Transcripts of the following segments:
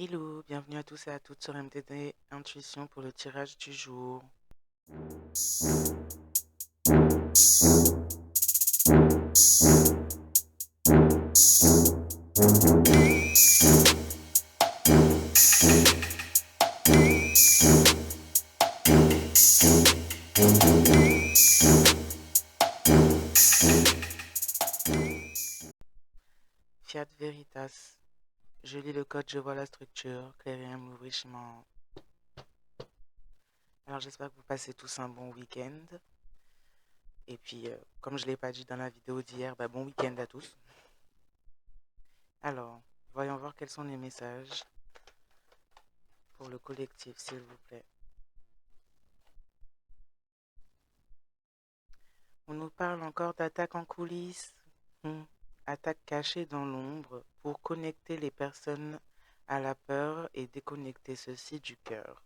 Hello, bienvenue à tous et à toutes sur MDD Intuition pour le tirage du jour. Fiat Veritas. Je lis le code, je vois la structure. Clairium, l'ouvrichement. Alors j'espère que vous passez tous un bon week-end. Et puis, comme je ne l'ai pas dit dans la vidéo d'hier, bon week-end à tous. Alors, voyons voir quels sont les messages pour le collectif, s'il vous plaît. On nous parle encore d'attaque en coulisses. Attaque cachée dans l'ombre pour connecter les personnes à la peur et déconnecter ceux-ci du cœur.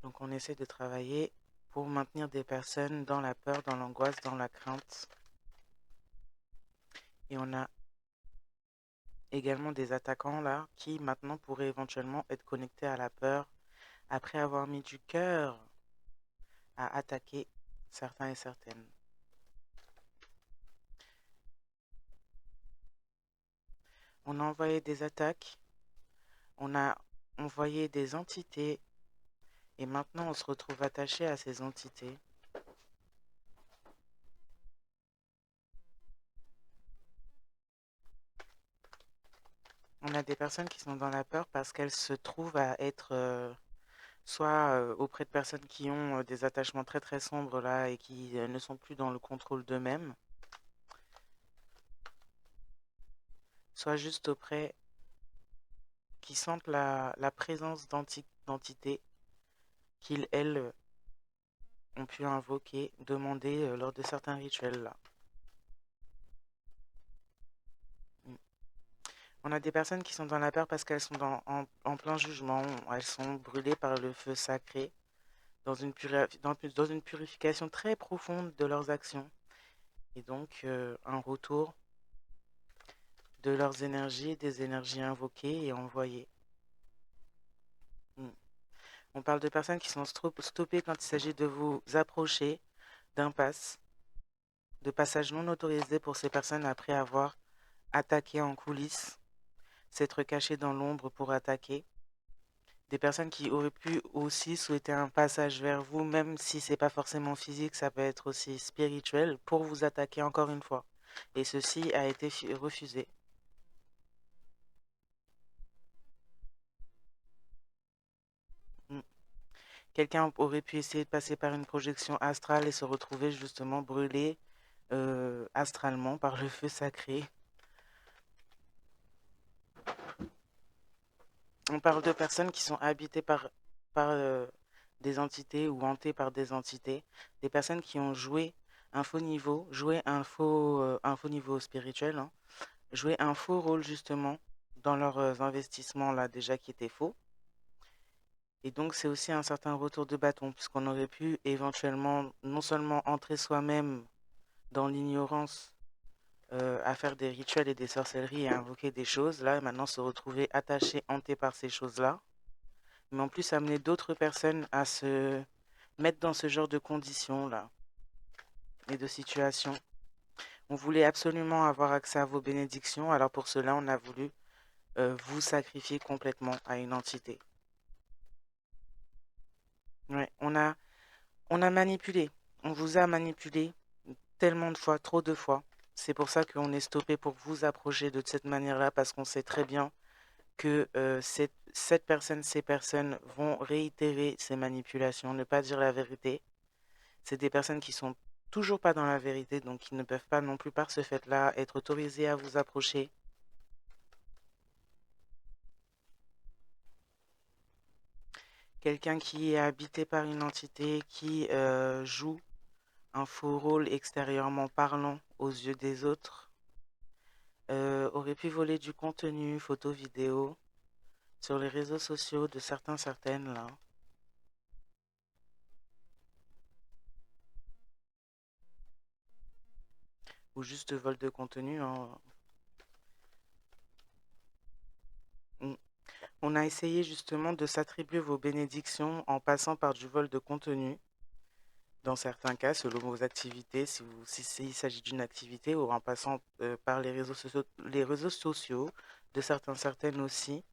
Donc on essaie de travailler pour maintenir des personnes dans la peur, dans l'angoisse, dans la crainte. Et on a également des attaquants là qui maintenant pourraient éventuellement être connectés à la peur après avoir mis du cœur à attaquer certains et certaines. On a envoyé des attaques, on a envoyé des entités et maintenant on se retrouve attaché à ces entités. On a des personnes qui sont dans la peur parce qu'elles se trouvent à être soit auprès de personnes qui ont des attachements très très sombres là et qui ne sont plus dans le contrôle d'eux-mêmes, soit juste auprès qui sentent la présence d'entités qu'ils, elles, ont pu invoquer, demander lors de certains rituels là. Mm. On a des personnes qui sont dans la peur parce qu'elles sont en plein jugement, elles sont brûlées par le feu sacré, dans une purification très profonde de leurs actions. Et donc un retour de leurs énergies, des énergies invoquées et envoyées. On parle de personnes qui sont stoppées quand il s'agit de vous approcher d'impasse, de passage non autorisé pour ces personnes après avoir attaqué en coulisses, s'être cachées dans l'ombre pour attaquer. Des personnes qui auraient pu aussi souhaiter un passage vers vous, même si c'est pas forcément physique, ça peut être aussi spirituel, pour vous attaquer encore une fois. Et ceci a été refusé. Mm. Quelqu'un aurait pu essayer de passer par une projection astrale et se retrouver justement brûlé astralement par le feu sacré. On parle de personnes qui sont habitées par des entités ou hantées par des entités, des personnes qui ont joué un faux niveau spirituel, hein, joué un faux rôle justement dans leurs investissements là déjà qui étaient faux. Et donc c'est aussi un certain retour de bâton puisqu'on aurait pu éventuellement non seulement entrer soi-même dans l'ignorance à faire des rituels et des sorcelleries et à invoquer des choses là et maintenant se retrouver attaché, hanté par ces choses-là, mais en plus amener d'autres personnes à se mettre dans ce genre de conditions-là et de situations. On voulait absolument avoir accès à vos bénédictions, alors pour cela, on a voulu vous sacrifier complètement à une entité. Ouais, on a manipulé, on vous a manipulé tellement de fois, trop de fois. C'est pour ça qu'on est stoppé pour vous approcher de cette manière-là, parce qu'on sait très bien que ces personnes vont réitérer ces manipulations, ne pas dire la vérité. C'est des personnes qui sont toujours pas dans la vérité, donc qui ne peuvent pas non plus par ce fait-là être autorisées à vous approcher. Quelqu'un qui est habité par une entité qui joue un faux rôle extérieurement parlant aux yeux des autres, aurait pu voler du contenu, photos, vidéos, sur les réseaux sociaux de certaines là. Ou juste vol de contenu, hein. On a essayé justement de s'attribuer vos bénédictions en passant par du vol de contenu. Dans certains cas, selon vos activités, s'il s'agit d'une activité, ou en passant par les réseaux sociaux de certaines aussi,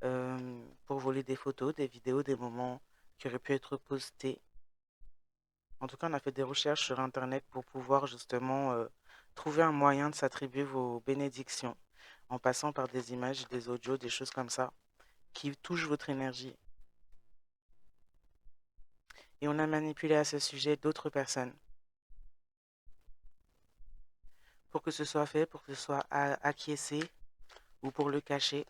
pour voler des photos, des vidéos, des moments qui auraient pu être postés. En tout cas, on a fait des recherches sur Internet pour pouvoir justement trouver un moyen de s'attribuer vos bénédictions en passant par des images, des audios, des choses comme ça qui touchent votre énergie. Et on a manipulé à ce sujet d'autres personnes pour que ce soit fait, pour que ce soit acquiescé ou pour le cacher.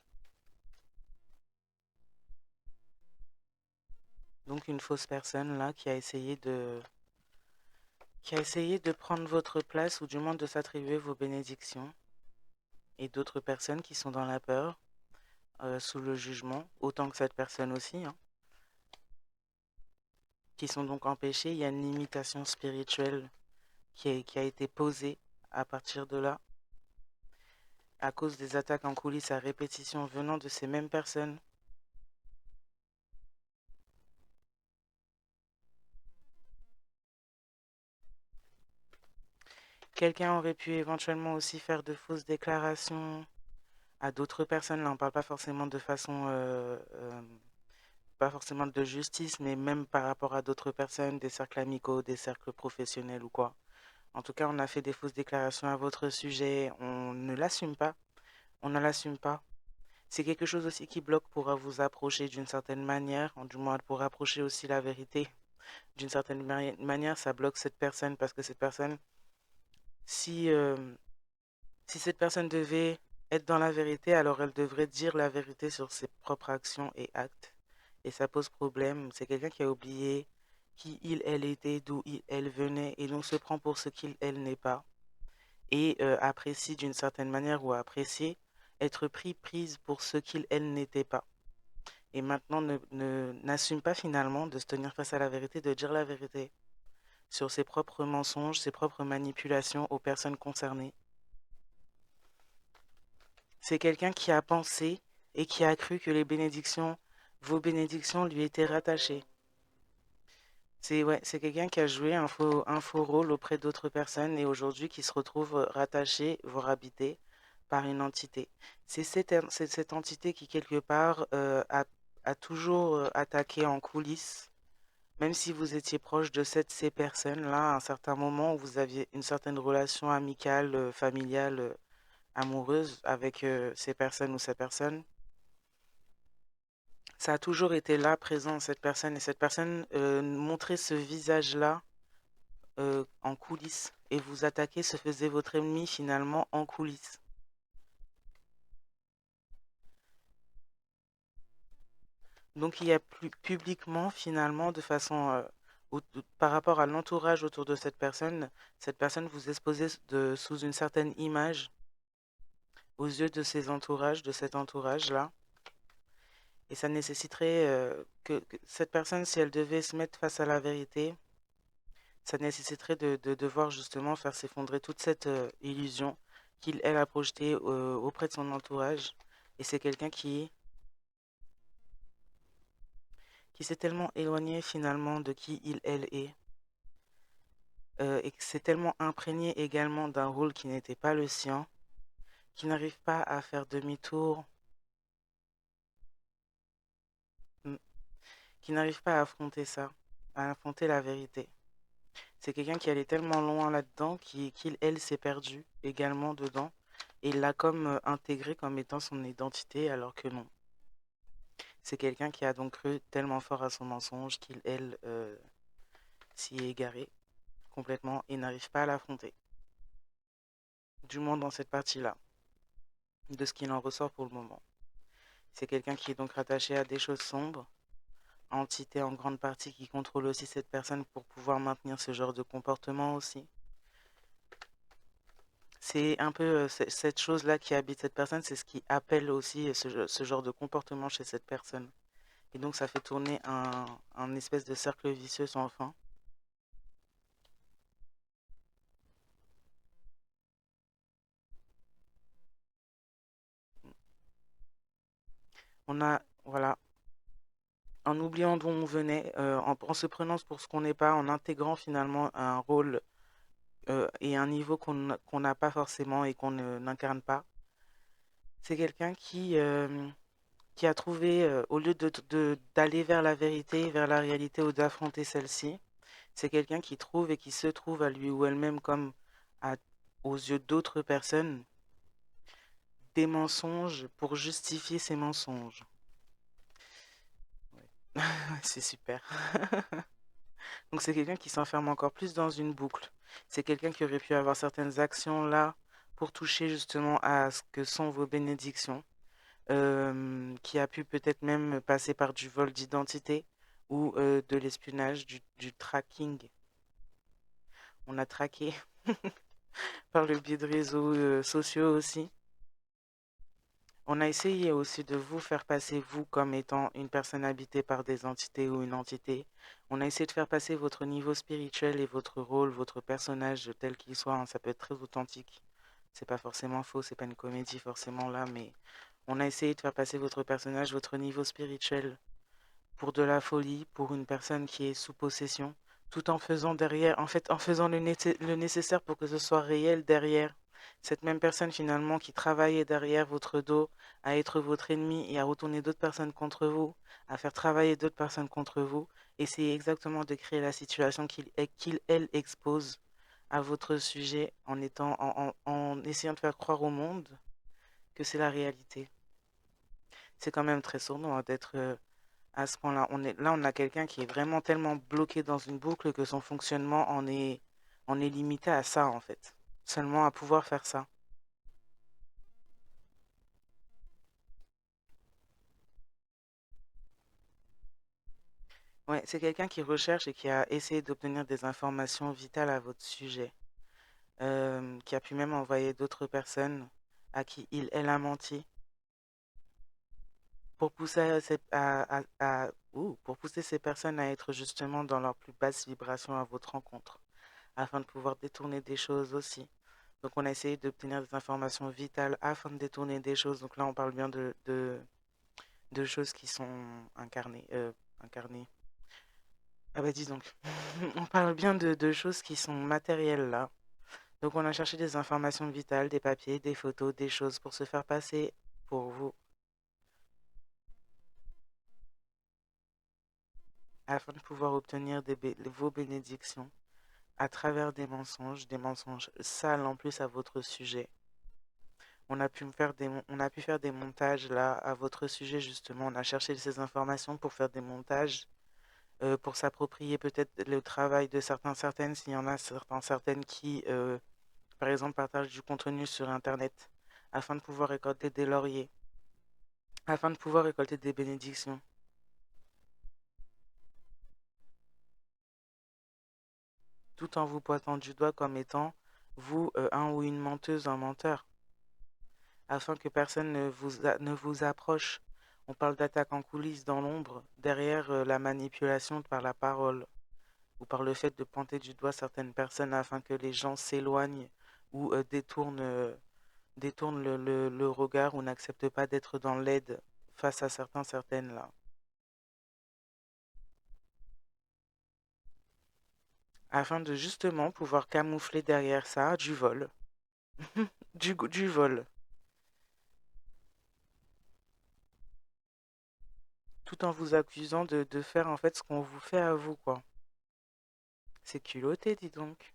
Donc une fausse personne là qui a essayé de prendre votre place ou du moins de s'attribuer vos bénédictions et d'autres personnes qui sont dans la peur, sous le jugement, autant que cette personne aussi, hein, qui sont donc empêchées. Il y a une limitation spirituelle qui a été posée à partir de là, à cause des attaques en coulisses à répétition venant de ces mêmes personnes. Quelqu'un aurait pu éventuellement aussi faire de fausses déclarations à d'autres personnes. Là, on ne parle pas forcément de façon, pas forcément de justice, mais même par rapport à d'autres personnes, des cercles amicaux, des cercles professionnels ou quoi. En tout cas, on a fait des fausses déclarations à votre sujet. On ne l'assume pas. On ne l'assume pas. C'est quelque chose aussi qui bloque pour vous approcher d'une certaine manière, du moins pour approcher aussi la vérité. D'une certaine manière, ça bloque cette personne parce que cette personne, si, si cette personne devait être dans la vérité, alors elle devrait dire la vérité sur ses propres actions et actes. Et ça pose problème. C'est quelqu'un qui a oublié qui il, elle était, d'où il, elle venait, et donc se prend pour ce qu'il, elle n'est pas. Et apprécie d'une certaine manière ou apprécier être prise pour ce qu'il, elle n'était pas. Et maintenant n'assume pas finalement de se tenir face à la vérité, de dire la vérité sur ses propres mensonges, ses propres manipulations aux personnes concernées. C'est quelqu'un qui a pensé et qui a cru que vos bénédictions lui étaient rattachées. C'est quelqu'un qui a joué un faux rôle auprès d'autres personnes et aujourd'hui qui se retrouve rattaché, voire habité par une entité. C'est cette entité qui, quelque part, a toujours attaqué en coulisses, même si vous étiez proche de ces personnes-là, à un certain moment où vous aviez une certaine relation amicale, familiale, amoureuse avec ces personnes ou ces personnes. Ça a toujours été là, présent, cette personne, et cette personne montrait ce visage-là en coulisses, et vous attaquer se faisait votre ennemi finalement en coulisses. Donc il y a plus publiquement finalement de façon par rapport à l'entourage autour de cette personne vous exposait sous une certaine image aux yeux de ses entourages, de cet entourage-là. Et ça nécessiterait que cette personne, si elle devait se mettre face à la vérité, ça nécessiterait de devoir justement faire s'effondrer toute cette illusion elle a projetée auprès de son entourage. Et c'est quelqu'un qui s'est tellement éloigné finalement de qui elle est, et qui s'est tellement imprégné également d'un rôle qui n'était pas le sien, qui n'arrive pas à faire demi-tour, mm, qui n'arrive pas à affronter ça, à affronter la vérité. C'est quelqu'un qui allait tellement loin là-dedans elle s'est perdu également dedans et l'a comme intégré comme étant son identité alors que non. C'est quelqu'un qui a donc cru tellement fort à son mensonge elle s'y est égaré complètement et n'arrive pas à l'affronter. Du moins dans cette partie-là, de ce qu'il en ressort pour le moment. C'est quelqu'un qui est donc rattaché à des choses sombres, entité en grande partie qui contrôle aussi cette personne pour pouvoir maintenir ce genre de comportement aussi. C'est un peu cette chose-là qui habite cette personne, c'est ce qui appelle aussi ce genre de comportement chez cette personne. Et donc ça fait tourner un espèce de cercle vicieux sans fin. On a, Voilà. En oubliant d'où on venait, en se prenant pour ce qu'on n'est pas, en intégrant finalement un rôle et un niveau qu'on n'a pas forcément et qu'on n'incarne pas. C'est quelqu'un qui a trouvé, au lieu d'aller vers la vérité, vers la réalité ou d'affronter celle-ci, c'est quelqu'un qui trouve et qui se trouve à lui ou elle-même comme à- aux yeux d'autres personnes des mensonges pour justifier ces mensonges. Ouais. C'est super. Donc c'est quelqu'un qui s'enferme encore plus dans une boucle. C'est quelqu'un qui aurait pu avoir certaines actions là pour toucher justement à ce que sont vos bénédictions, qui a pu peut-être même passer par du vol d'identité ou de l'espionnage, du tracking. On a traqué par le biais de réseaux sociaux aussi. On a essayé aussi de vous faire passer, vous, comme étant une personne habitée par des entités ou une entité. On a essayé de faire passer votre niveau spirituel et votre rôle, votre personnage, tel qu'il soit, hein. Ça peut être très authentique. C'est pas forcément faux, c'est pas une comédie forcément là, mais on a essayé de faire passer votre personnage, votre niveau spirituel pour de la folie, pour une personne qui est sous possession, tout en faisant derrière, en fait, en faisant le nécessaire pour que ce soit réel derrière. Cette même personne finalement qui travaillait derrière votre dos à être votre ennemi et à retourner d'autres personnes contre vous, à faire travailler d'autres personnes contre vous, et c'est exactement de créer la situation elle, expose à votre sujet en en essayant de faire croire au monde que c'est la réalité. C'est quand même très sournois hein, d'être à ce point-là. Là, on a quelqu'un qui est vraiment tellement bloqué dans une boucle que son fonctionnement en est limité à ça, en fait. Seulement à pouvoir faire ça. Ouais, c'est quelqu'un qui recherche et qui a essayé d'obtenir des informations vitales à votre sujet, qui a pu même envoyer d'autres personnes à qui elle a menti pour pousser, pour pousser ces personnes à être justement dans leur plus basse vibration à votre rencontre, afin de pouvoir détourner des choses aussi. Donc, on a essayé d'obtenir des informations vitales afin de détourner des choses. Donc là, on parle bien de choses qui sont incarnées. Incarnées. Ah bah dis donc, on parle bien de choses qui sont matérielles là. Donc on a cherché des informations vitales, des papiers, des photos, des choses pour se faire passer pour vous, afin de pouvoir obtenir vos bénédictions à travers des mensonges sales en plus à votre sujet. On a pu faire des montages là à votre sujet justement. On a cherché ces informations pour faire des montages, pour s'approprier peut-être le travail de certaines, s'il y en a certaines qui, par exemple, partagent du contenu sur Internet, afin de pouvoir récolter des lauriers, afin de pouvoir récolter des bénédictions, tout en vous pointant du doigt comme étant vous, un ou une menteuse, un menteur, afin que personne ne vous approche. On parle d'attaque en coulisses dans l'ombre, derrière la manipulation par la parole ou par le fait de pointer du doigt certaines personnes afin que les gens s'éloignent ou détournent le regard ou n'acceptent pas d'être dans l'aide face à certaines là, afin de justement pouvoir camoufler derrière ça du vol, du vol, tout en vous accusant de faire en fait ce qu'on vous fait à vous, quoi. C'est culotté, dis donc.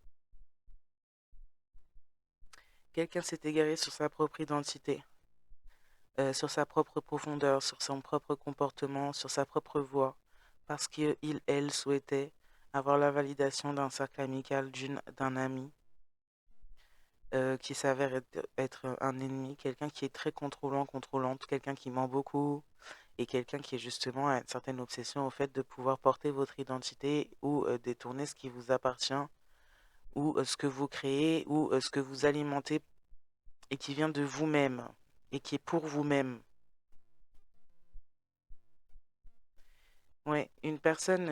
Quelqu'un s'est égaré sur sa propre identité, sur sa propre profondeur, sur son propre comportement, sur sa propre voix, parce qu'il, elle souhaitait avoir la validation d'un cercle amical d'un ami qui s'avère être un ennemi, quelqu'un qui est très contrôlant, contrôlante, quelqu'un qui ment beaucoup et quelqu'un qui est justement à une certaine obsession au fait de pouvoir porter votre identité ou détourner ce qui vous appartient ou ce que vous créez ou ce que vous alimentez et qui vient de vous-même et qui est pour vous-même. Ouais, une personne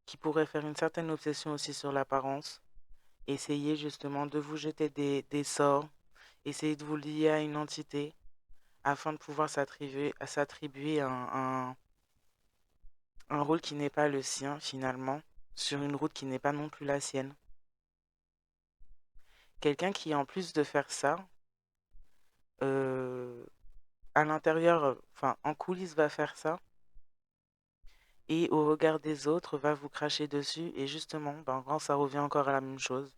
qui pourrait faire une certaine obsession aussi sur l'apparence, essayer justement de vous jeter des sorts, essayer de vous lier à une entité afin de pouvoir s'attribuer un rôle qui n'est pas le sien finalement, sur une route qui n'est pas non plus la sienne. Quelqu'un qui, en plus de faire ça, euh, à l'intérieur, enfin en coulisses va faire ça, et au regard des autres va vous cracher dessus, et justement, ben, quand ça revient encore à la même chose,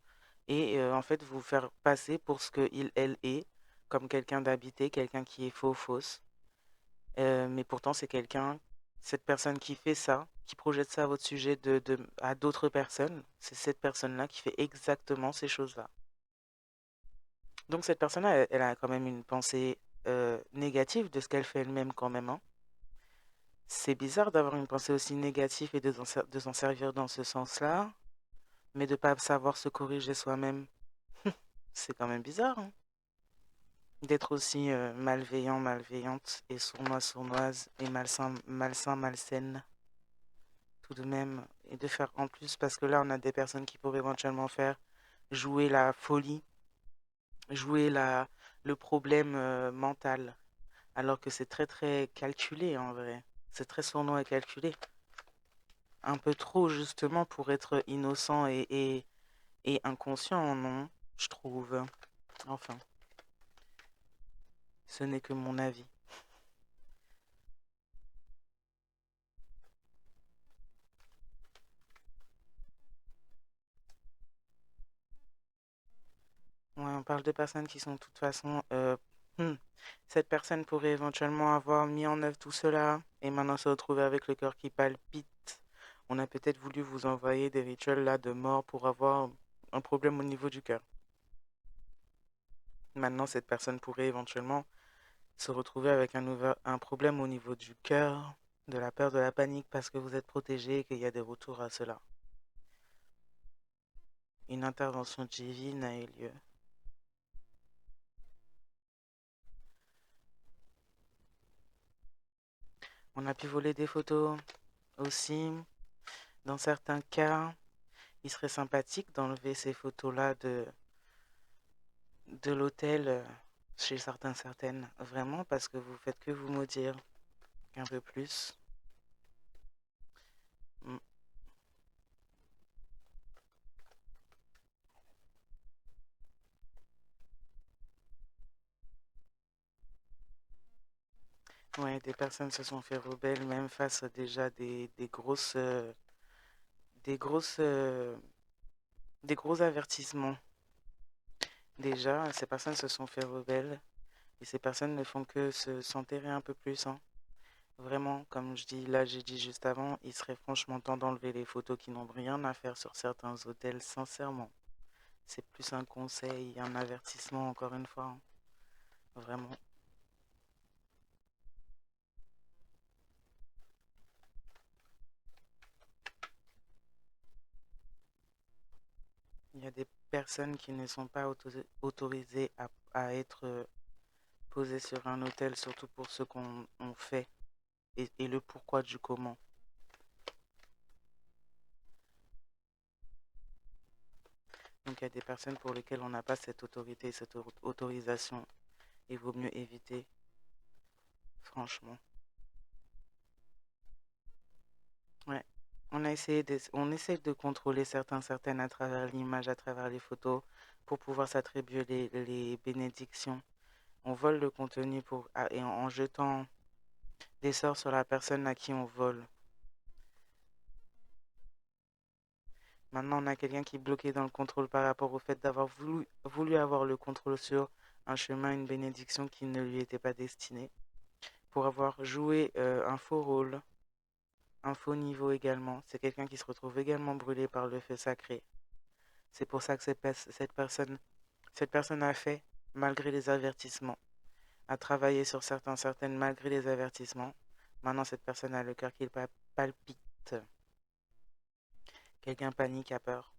et en fait vous faire passer pour ce que elle est, comme quelqu'un d'habité, quelqu'un qui est fausse. Mais pourtant c'est quelqu'un, cette personne qui fait ça, qui projette ça à votre sujet à d'autres personnes, c'est cette personne-là qui fait exactement ces choses-là. Donc cette personne-là, elle a quand même une pensée négative de ce qu'elle fait elle-même quand même, hein. C'est bizarre d'avoir une pensée aussi négative et de s'en servir dans ce sens-là, mais de ne pas savoir se corriger soi-même. C'est quand même bizarre, hein. D'être aussi malveillant, malveillante et sournois, sournoise et malsain, malsain, malsaine tout de même. Et de faire en plus, parce que là on a des personnes qui pourraient éventuellement faire jouer la folie, jouer le problème mental, alors que c'est très très calculé en vrai. C'est très sournois et calculé. Un peu trop justement pour être innocent et inconscient, non, je trouve. Enfin, ce n'est que mon avis. Ouais, on parle de personnes qui sont de toute façon... hmm, cette personne pourrait éventuellement avoir mis en œuvre tout cela et maintenant se retrouver avec le cœur qui palpite. On a peut-être voulu vous envoyer des rituels là de mort pour avoir un problème au niveau du cœur. Maintenant, cette personne pourrait éventuellement se retrouver avec un problème au niveau du cœur, de la peur, de la panique parce que vous êtes protégé et qu'il y a des retours à cela. Une intervention divine a eu lieu. On a pu voler des photos aussi. Dans certains cas, il serait sympathique d'enlever ces photos-là de l'hôtel chez certaines, vraiment, parce que vous faites que vous maudire un peu plus. Mm. Ouais, des personnes se sont fait rebelles, même face à déjà des grosses, des gros avertissements. Déjà, ces personnes se sont fait rebelles et ces personnes ne font que s'enterrer un peu plus, hein. Vraiment, comme je dis, là, j'ai dit juste avant, il serait franchement temps d'enlever les photos qui n'ont rien à faire sur certains hôtels, sincèrement. C'est plus un conseil, un avertissement, encore une fois, hein. Vraiment. Il y a des personnes qui ne sont pas autorisées à être posées sur un hôtel, surtout pour ce qu'on fait et le pourquoi du comment. Donc il y a des personnes pour lesquelles on n'a pas cette autorité, cette autorisation. Il vaut mieux éviter, franchement. Ouais. On essaie de contrôler certaines à travers l'image, à travers les photos, pour pouvoir s'attribuer les bénédictions. On vole le contenu et en jetant des sorts sur la personne à qui on vole. Maintenant, on a quelqu'un qui est bloqué dans le contrôle par rapport au fait d'avoir voulu avoir le contrôle sur un chemin, une bénédiction qui ne lui était pas destinée, pour avoir joué un faux rôle, un faux niveau également. C'est quelqu'un qui se retrouve également brûlé par le feu sacré. C'est pour ça que cette personne a fait, malgré les avertissements, a travaillé sur certaines malgré les avertissements. Maintenant, cette personne a le cœur qui palpite. Quelqu'un panique, a peur.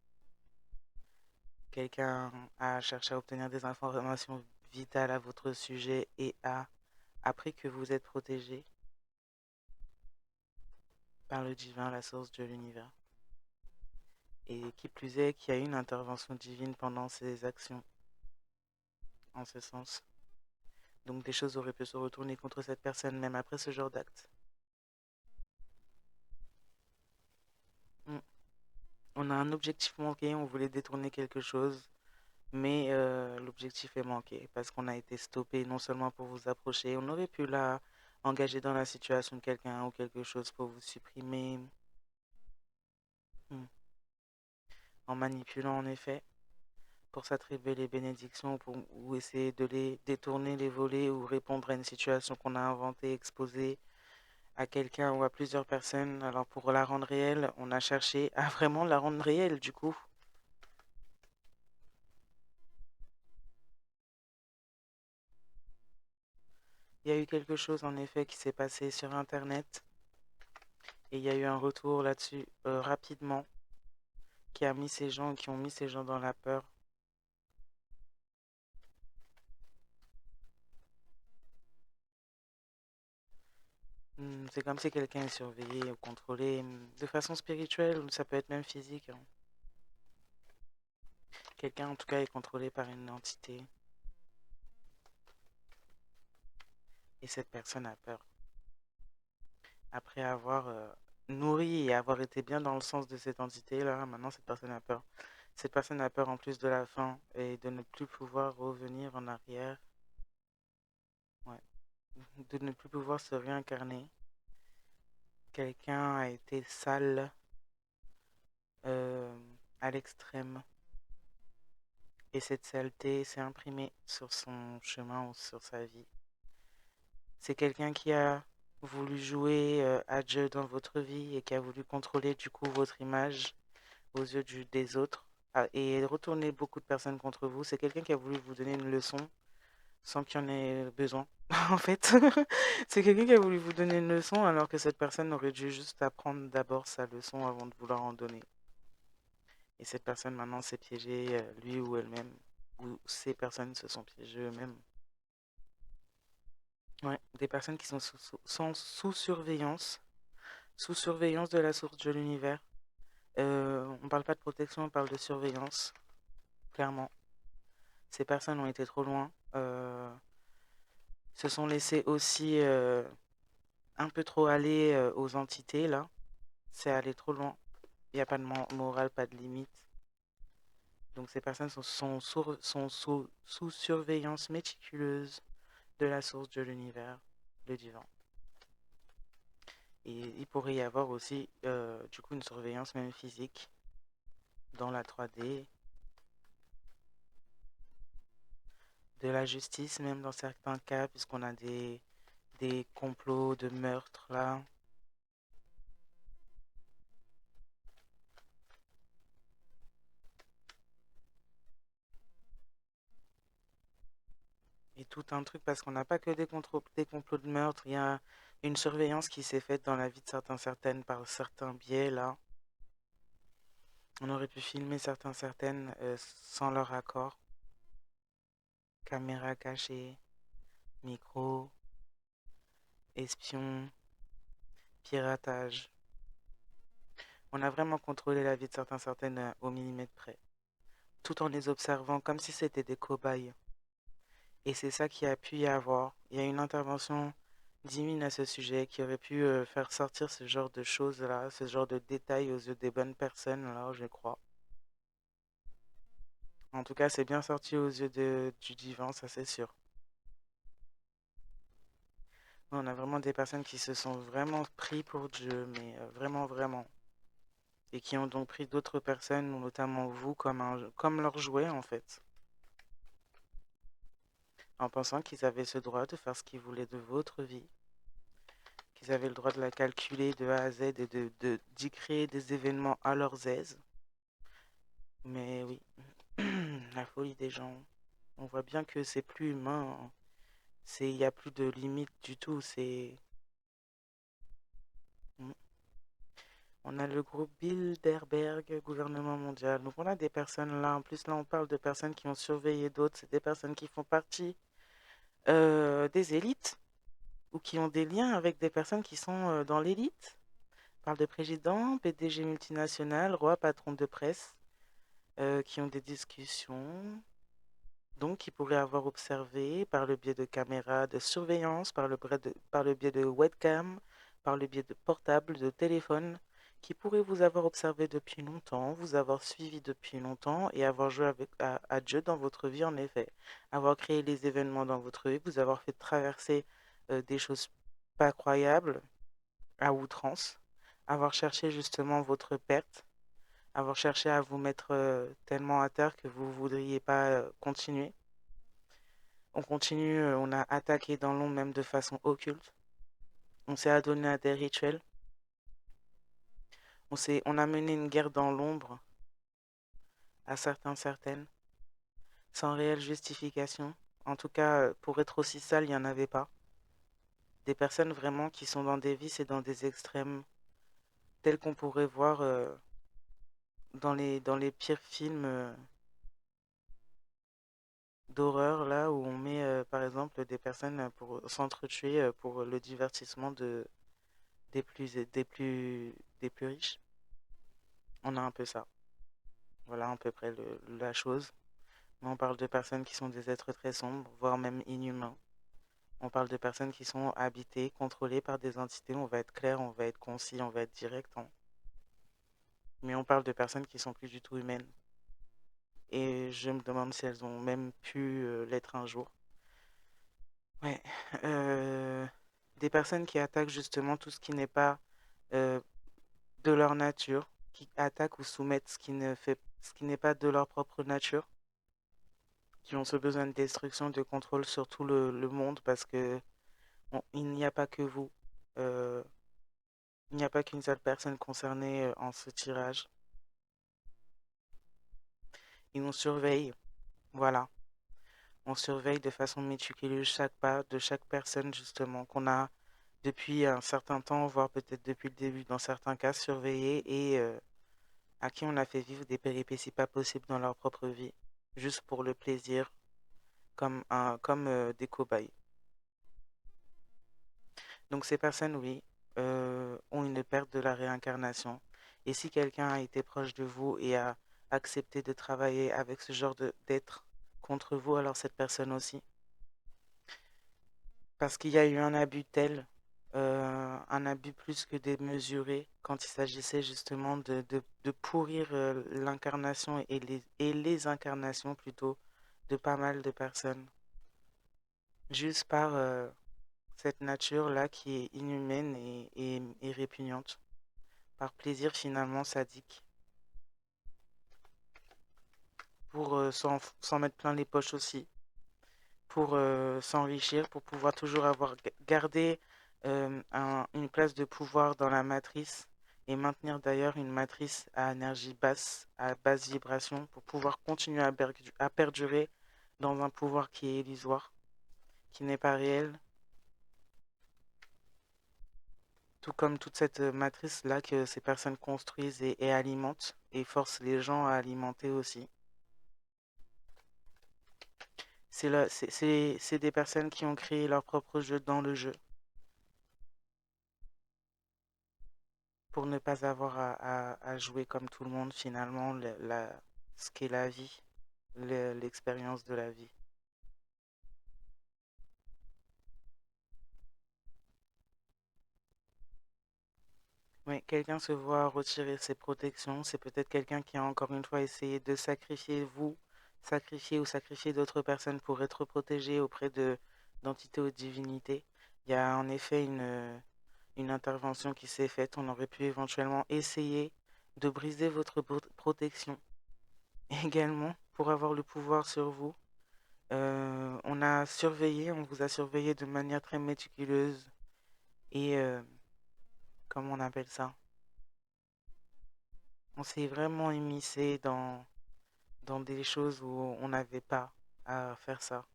Quelqu'un a cherché à obtenir des informations vitales à votre sujet et a appris que vous êtes protégé par le divin, la source de l'univers. Et qui plus est, qu'il y a eu une intervention divine pendant ces actions, en ce sens. Donc des choses auraient pu se retourner contre cette personne même après ce genre d'acte. Mm. On a un objectif manqué, on voulait détourner quelque chose, mais l'objectif est manqué parce qu'on a été stoppé non seulement pour vous approcher, on aurait pu là engager dans la situation de quelqu'un ou quelque chose pour vous supprimer, mm, en manipulant en effet, pour s'attribuer les bénédictions ou essayer de les détourner, les voler ou répondre à une situation qu'on a inventée, exposée à quelqu'un ou à plusieurs personnes. Alors pour la rendre réelle, on a cherché à vraiment la rendre réelle du coup. Il y a eu quelque chose en effet qui s'est passé sur Internet et il y a eu un retour là-dessus rapidement qui a mis ces gens, qui ont mis ces gens dans la peur. C'est comme si quelqu'un est surveillé ou contrôlé de façon spirituelle ou ça peut être même physique, hein. Quelqu'un en tout cas est contrôlé par une entité et cette personne a peur. Après avoir nourri et avoir été bien dans le sens de cette entité-là, maintenant cette personne a peur. Cette personne a peur en plus de la fin et de ne plus pouvoir revenir en arrière, ouais, de ne plus pouvoir se réincarner. Quelqu'un a été sale euh, à l'extrême et cette saleté s'est imprimée sur son chemin ou sur sa vie. C'est quelqu'un qui a voulu jouer à Dieu dans votre vie et qui a voulu contrôler du coup votre image aux yeux des autres et retourner beaucoup de personnes contre vous. C'est quelqu'un qui a voulu vous donner une leçon sans qu'il y en ait besoin. En fait, c'est quelqu'un qui a voulu vous donner une leçon alors que cette personne aurait dû juste apprendre d'abord sa leçon avant de vouloir en donner. Et cette personne maintenant s'est piégée, lui ou elle-même, ou ces personnes se sont piégées eux-mêmes. Ouais, des personnes qui sont sous surveillance de la source de l'univers. On parle pas de protection, on parle de surveillance, clairement. Ces personnes ont été trop loin, se sont laissées aussi un peu trop aller aux entités, là. C'est aller trop loin. Il n'y a pas de morale, pas de limite. Donc ces personnes sous surveillance méticuleuse de la source de l'univers, le divin. Et il pourrait y avoir aussi du coup une surveillance même physique dans la 3D, de la justice même dans certains cas, puisqu'on a des complots de meurtres là. Et tout un truc parce qu'on n'a pas que des complots de meurtre, il y a une surveillance qui s'est faite dans la vie de certaines par certains biais là. On aurait pu filmer certaines sans leur accord. Caméra cachée, micro, espion, piratage. On a vraiment contrôlé la vie de certaines au millimètre près, tout en les observant comme si c'était des cobayes. Et c'est ça qui a pu y avoir. Il y a une intervention divine à ce sujet qui aurait pu faire sortir ce genre de choses-là, ce genre de détails aux yeux des bonnes personnes, là, je crois. En tout cas, c'est bien sorti aux yeux du divin, ça c'est sûr. On a vraiment des personnes qui se sont vraiment pris pour Dieu, mais vraiment, vraiment. Et qui ont donc pris d'autres personnes, notamment vous, comme leur jouet, en fait. En pensant qu'ils avaient ce droit de faire ce qu'ils voulaient de votre vie, qu'ils avaient le droit de la calculer de A à Z et d'y créer des événements à leur aise. Mais oui, la folie des gens. On voit bien que c'est plus humain, hein. Il n'y a plus de limite du tout. Mm. On a le groupe Bilderberg, gouvernement mondial. Donc on a des personnes là. En plus, là, on parle de personnes qui ont surveillé d'autres. C'est des personnes qui font partie des élites ou qui ont des liens avec des personnes qui sont dans l'élite. On parle de présidents, PDG multinationales, rois, patrons de presse, qui ont des discussions, donc qui pourraient avoir observé par le biais de caméras de surveillance, par le biais de webcam, par le biais de portables, de téléphones, qui pourraient vous avoir observé depuis longtemps, vous avoir suivi depuis longtemps et avoir joué à Dieu dans votre vie en effet, avoir créé les événements dans votre vie, vous avoir fait traverser des choses pas croyables à outrance, avoir cherché justement votre perte, avoir cherché à vous mettre tellement à terre que vous ne voudriez pas continuer. On continue, on a attaqué dans l'ombre même de façon occulte. On s'est adonné à des rituels. On a mené une guerre dans l'ombre à certaines, sans réelle justification. En tout cas, pour être aussi sale, il n'y en avait pas. Des personnes vraiment qui sont dans des vices et dans des extrêmes, tels qu'on pourrait voir dans les pires films d'horreur, là où on met par exemple des personnes pour s'entretuer pour le divertissement des plus, des plus, des plus riches. On a un peu ça. Voilà à peu près la chose. Mais on parle de personnes qui sont des êtres très sombres, voire même inhumains. On parle de personnes qui sont habitées, contrôlées par des entités. On va être clair, on va être concis, on va être direct, hein. Mais on parle de personnes qui sont plus du tout humaines. Et je me demande si elles ont même pu l'être un jour. Ouais. Euh, des personnes qui attaquent justement tout ce qui n'est pas euh, de leur nature, qui attaquent ou soumettent ce qui n'est pas de leur propre nature, qui ont ce besoin de destruction, de contrôle sur tout le monde parce que il n'y a pas que vous. Euh, il n'y a pas qu'une seule personne concernée en ce tirage. Ils nous surveillent, voilà. On surveille de façon méticuleuse chaque pas de chaque personne justement qu'on a depuis un certain temps, voire peut-être depuis le début dans certains cas, surveillé et à qui on a fait vivre des péripéties pas possibles dans leur propre vie, juste pour le plaisir, comme des cobayes. Donc ces personnes, oui, ont une perte de la réincarnation. Et si quelqu'un a été proche de vous et a accepté de travailler avec ce genre d'être contre vous, alors cette personne aussi. Parce qu'il y a eu un abus tel, un abus plus que démesuré, quand il s'agissait justement de pourrir l'incarnation et les incarnations plutôt de pas mal de personnes. Juste par cette nature-là qui est inhumaine et répugnante. Par plaisir finalement sadique. Pour s'en mettre plein les poches aussi. Pour s'enrichir, pour pouvoir toujours avoir gardé une place de pouvoir dans la matrice et maintenir d'ailleurs une matrice à énergie basse, à basse vibration, pour pouvoir continuer à perdurer dans un pouvoir qui est illusoire, qui n'est pas réel, tout comme toute cette matrice-là que ces personnes construisent et alimentent, et forcent les gens à alimenter aussi. C'est des personnes qui ont créé leur propre jeu dans le jeu pour ne pas avoir à jouer comme tout le monde finalement ce qu'est la vie, l'expérience de la vie. Oui, quelqu'un se voit retirer ses protections, c'est peut-être quelqu'un qui a encore une fois essayé de sacrifier vous, sacrifier ou sacrifier d'autres personnes pour être protégé auprès de d'entités ou de divinités. Il y a en effet une intervention qui s'est faite. On aurait pu éventuellement essayer de briser votre protection également pour avoir le pouvoir sur vous. On vous a surveillé de manière très méticuleuse et, comment on appelle ça? On s'est vraiment immiscé dans des choses où on n'avait pas à faire ça,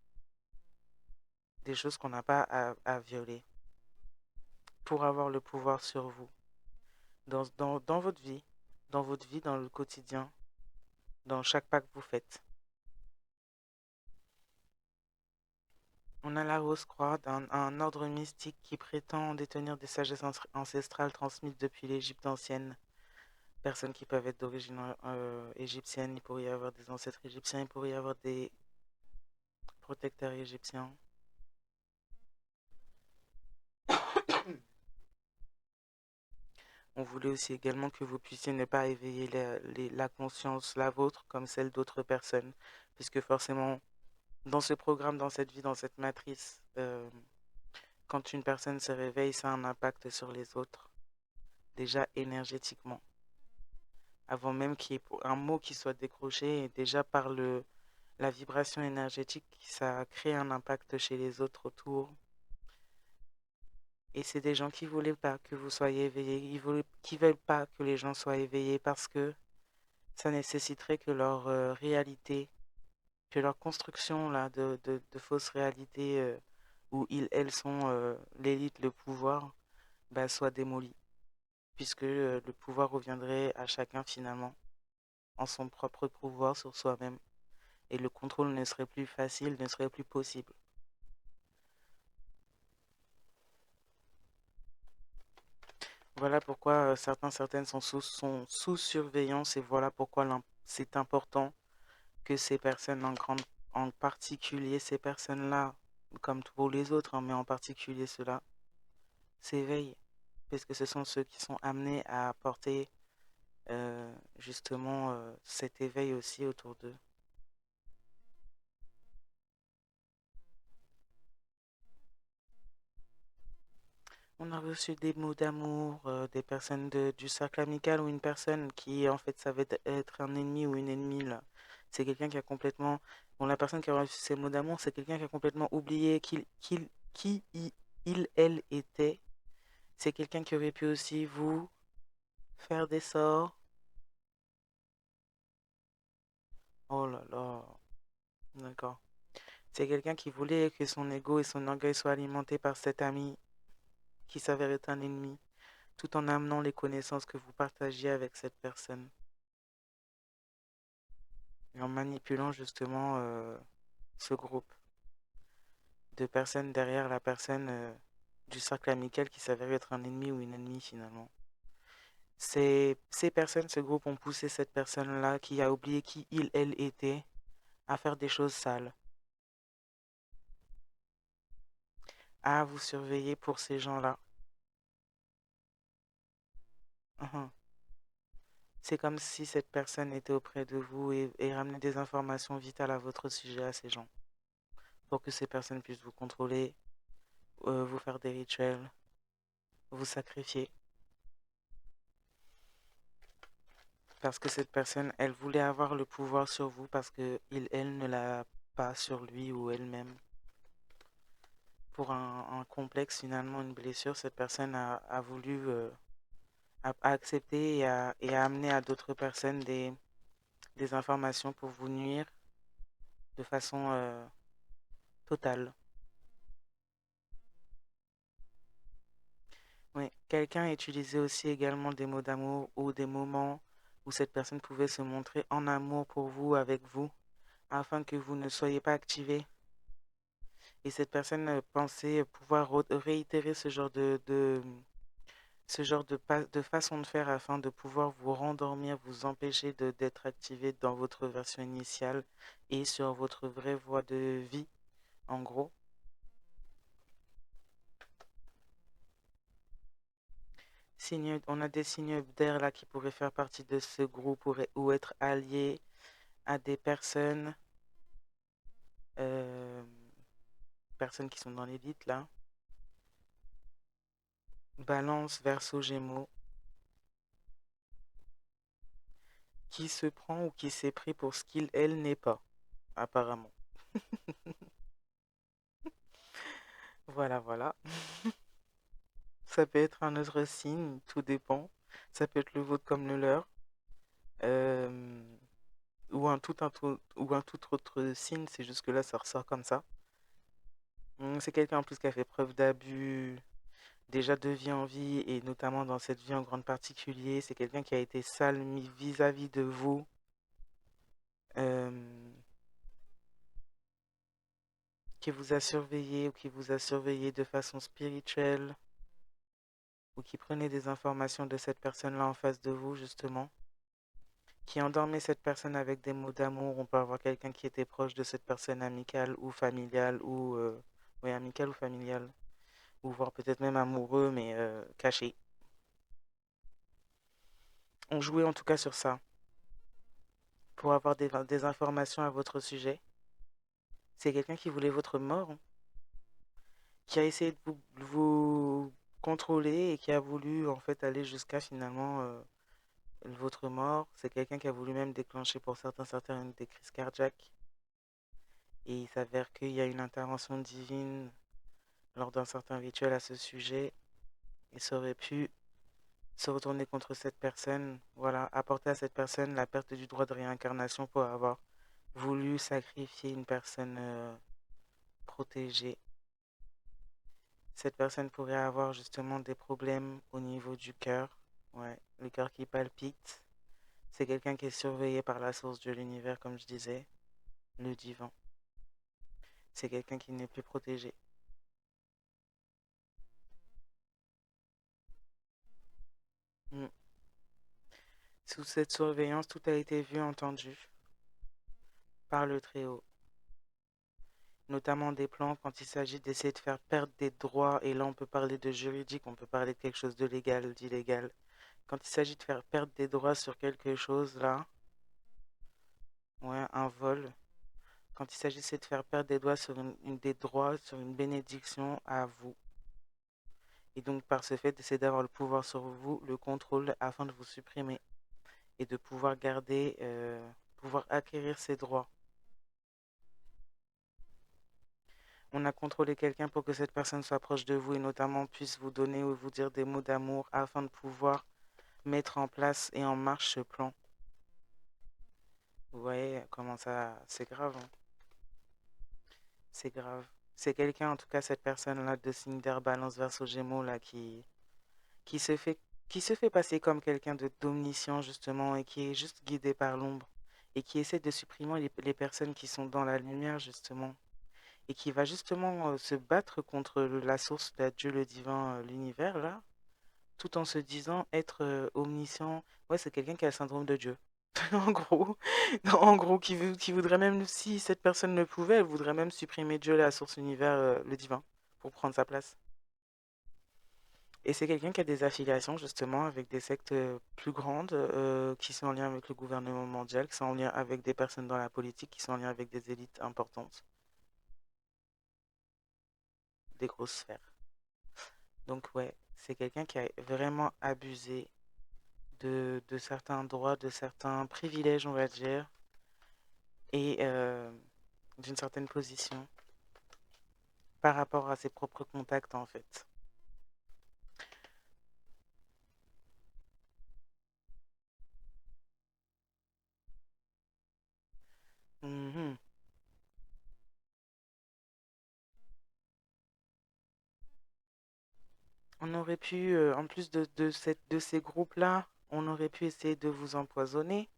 des choses qu'on n'a pas à violer pour avoir le pouvoir sur vous, dans votre vie, dans le quotidien, dans chaque pas que vous faites. On a la Rose-Croix, un ordre mystique qui prétend détenir des sagesses ancestrales transmises depuis l'Égypte ancienne. Personnes qui peuvent être d'origine égyptienne, il pourrait y avoir des ancêtres égyptiens, il pourrait y avoir protecteur égyptien. On voulait aussi également que vous puissiez ne pas éveiller la conscience, la vôtre, comme celle d'autres personnes, puisque forcément, dans ce programme, dans cette vie, dans cette matrice, quand une personne se réveille, ça a un impact sur les autres, déjà énergétiquement. Avant même qu'il y ait un mot qui soit décroché, et déjà par la vibration énergétique, ça crée un impact chez les autres autour. Et c'est des gens qui ne voulaient pas que vous soyez éveillés, qui veulent pas que les gens soient éveillés parce que ça nécessiterait que leur réalité, que leur construction là, de fausses réalités où elles sont l'élite, le pouvoir, bah, soit démolie. Puisque le pouvoir reviendrait à chacun finalement en son propre pouvoir sur soi-même. Et le contrôle ne serait plus facile, ne serait plus possible. Voilà pourquoi certaines sont sous surveillance et voilà pourquoi c'est important que ces personnes en particulier ces personnes-là, comme tous les autres, hein, mais en particulier ceux-là, s'éveillent, parce que ce sont ceux qui sont amenés à apporter justement cet éveil aussi autour d'eux. On a reçu des mots d'amour, des personnes du cercle amical ou une personne qui en fait savait être un ennemi ou une ennemie là. C'est quelqu'un qui a complètement... Bon, la personne qui a reçu ces mots d'amour, c'est quelqu'un qui a complètement oublié elle était. C'est quelqu'un qui aurait pu aussi vous faire des sorts. Oh là là, d'accord. C'est quelqu'un qui voulait que son ego et son orgueil soient alimentés par cet ami qui s'avère être un ennemi, tout en amenant les connaissances que vous partagiez avec cette personne. Et en manipulant justement ce groupe de personnes derrière la personne du cercle amical qui s'avère être un ennemi ou une ennemie finalement. Ces personnes, ce groupe ont poussé cette personne-là qui a oublié qui elle était à faire des choses sales, à vous surveiller pour ces gens-là. Mhm. C'est comme si cette personne était auprès de vous et ramenait des informations vitales à votre sujet à ces gens, pour que ces personnes puissent vous contrôler, vous faire des rituels, vous sacrifier. Parce que cette personne, elle voulait avoir le pouvoir sur vous parce que elle ne l'a pas sur lui ou elle-même. Pour un complexe, finalement, une blessure, cette personne a voulu a accepter et a amener à d'autres personnes des informations pour vous nuire de façon totale. Oui, quelqu'un utilisait aussi également des mots d'amour ou des moments où cette personne pouvait se montrer en amour pour vous, avec vous, afin que vous ne soyez pas activé. Et cette personne pensait pouvoir réitérer ce genre de façon de faire afin de pouvoir vous rendormir, vous empêcher d'être activé dans votre version initiale et sur votre vraie voie de vie, en gros. On a des signes d'air là qui pourraient faire partie de ce groupe ou être alliés à des euh, personnes qui sont dans l'élite là. Balance, Verseau, Gémeaux, qui se prend ou qui s'est pris pour ce qu'il, elle, n'est pas, apparemment. Voilà, voilà. Ça peut être un autre signe, tout dépend. Ça peut être le vôtre comme le leur. euh, ou un tout autre signe, c'est juste que là, ça ressort comme ça. C'est quelqu'un en plus qui a fait preuve d'abus déjà de vie en vie, et notamment dans cette vie en grande particulier. C'est quelqu'un qui a été sale vis-à-vis de vous, euh, qui vous a surveillé ou qui vous a surveillé de façon spirituelle, ou qui prenait des informations de cette personne-là en face de vous, justement. qui endormait cette personne avec des mots d'amour. On peut avoir quelqu'un qui était proche de cette personne amicale ou familiale ou oui, amicale ou familiale, ou voire peut-être même amoureux, mais caché. On jouait en tout cas sur ça pour avoir des informations à votre sujet. C'est quelqu'un qui voulait votre mort, hein, qui a essayé de vous contrôler et qui a voulu en fait aller jusqu'à finalement votre mort. C'est quelqu'un qui a voulu même déclencher pour certains des crises cardiaques. Et il s'avère qu'il y a une intervention divine lors d'un certain rituel à ce sujet. Et ça aurait pu se retourner contre cette personne, voilà, apporter à cette personne la perte du droit de réincarnation pour avoir voulu sacrifier une personne protégée. Cette personne pourrait avoir justement des problèmes au niveau du cœur, ouais, le cœur qui palpite. C'est quelqu'un qui est surveillé par la source de l'univers, comme je disais, le divin. C'est quelqu'un qui n'est plus protégé. Mm. Sous cette surveillance, tout a été vu, entendu par le Très-Haut, notamment des plans quand il s'agit d'essayer de faire perdre des droits, et là on peut parler de juridique, on peut parler de quelque chose de légal, d'illégal. Quand il s'agit de faire perdre des droits sur quelque chose, là, ouais, un vol, quand il s'agissait de faire perdre des droits sur des droits sur une bénédiction à vous, et donc par ce fait d'essayer d'avoir le pouvoir sur vous, le contrôle afin de vous supprimer et de pouvoir garder, pouvoir acquérir ces droits. On a contrôlé quelqu'un pour que cette personne soit proche de vous et notamment puisse vous donner ou vous dire des mots d'amour afin de pouvoir mettre en place et en marche ce plan. Vous voyez comment ça... C'est grave, hein. C'est grave. C'est quelqu'un, en tout cas cette personne-là de signe d'air balance verso gémeaux là qui se fait qui se fait passer comme quelqu'un de d'omniscient justement et qui est juste guidé par l'ombre et qui essaie de supprimer les personnes qui sont dans la lumière justement et qui va justement se battre contre la source, la Dieu, le divin, l'univers là, tout en se disant être omniscient. Ouais, c'est quelqu'un qui a le syndrome de Dieu. En gros, en gros, qui voudrait même, si cette personne le pouvait, elle voudrait même supprimer Dieu, la source, l'univers, le divin, pour prendre sa place. Et c'est quelqu'un qui a des affiliations justement avec des sectes plus grandes, qui sont en lien avec le gouvernement mondial, qui sont en lien avec des personnes dans la politique, qui sont en lien avec des élites importantes, des grosses sphères. Donc ouais, c'est quelqu'un qui a vraiment abusé de certains droits, de certains privilèges, on va dire, et d'une certaine position par rapport à ses propres contacts en fait. Mhm. On aurait pu, en plus de ces groupes-là, on aurait pu essayer de vous empoisonner.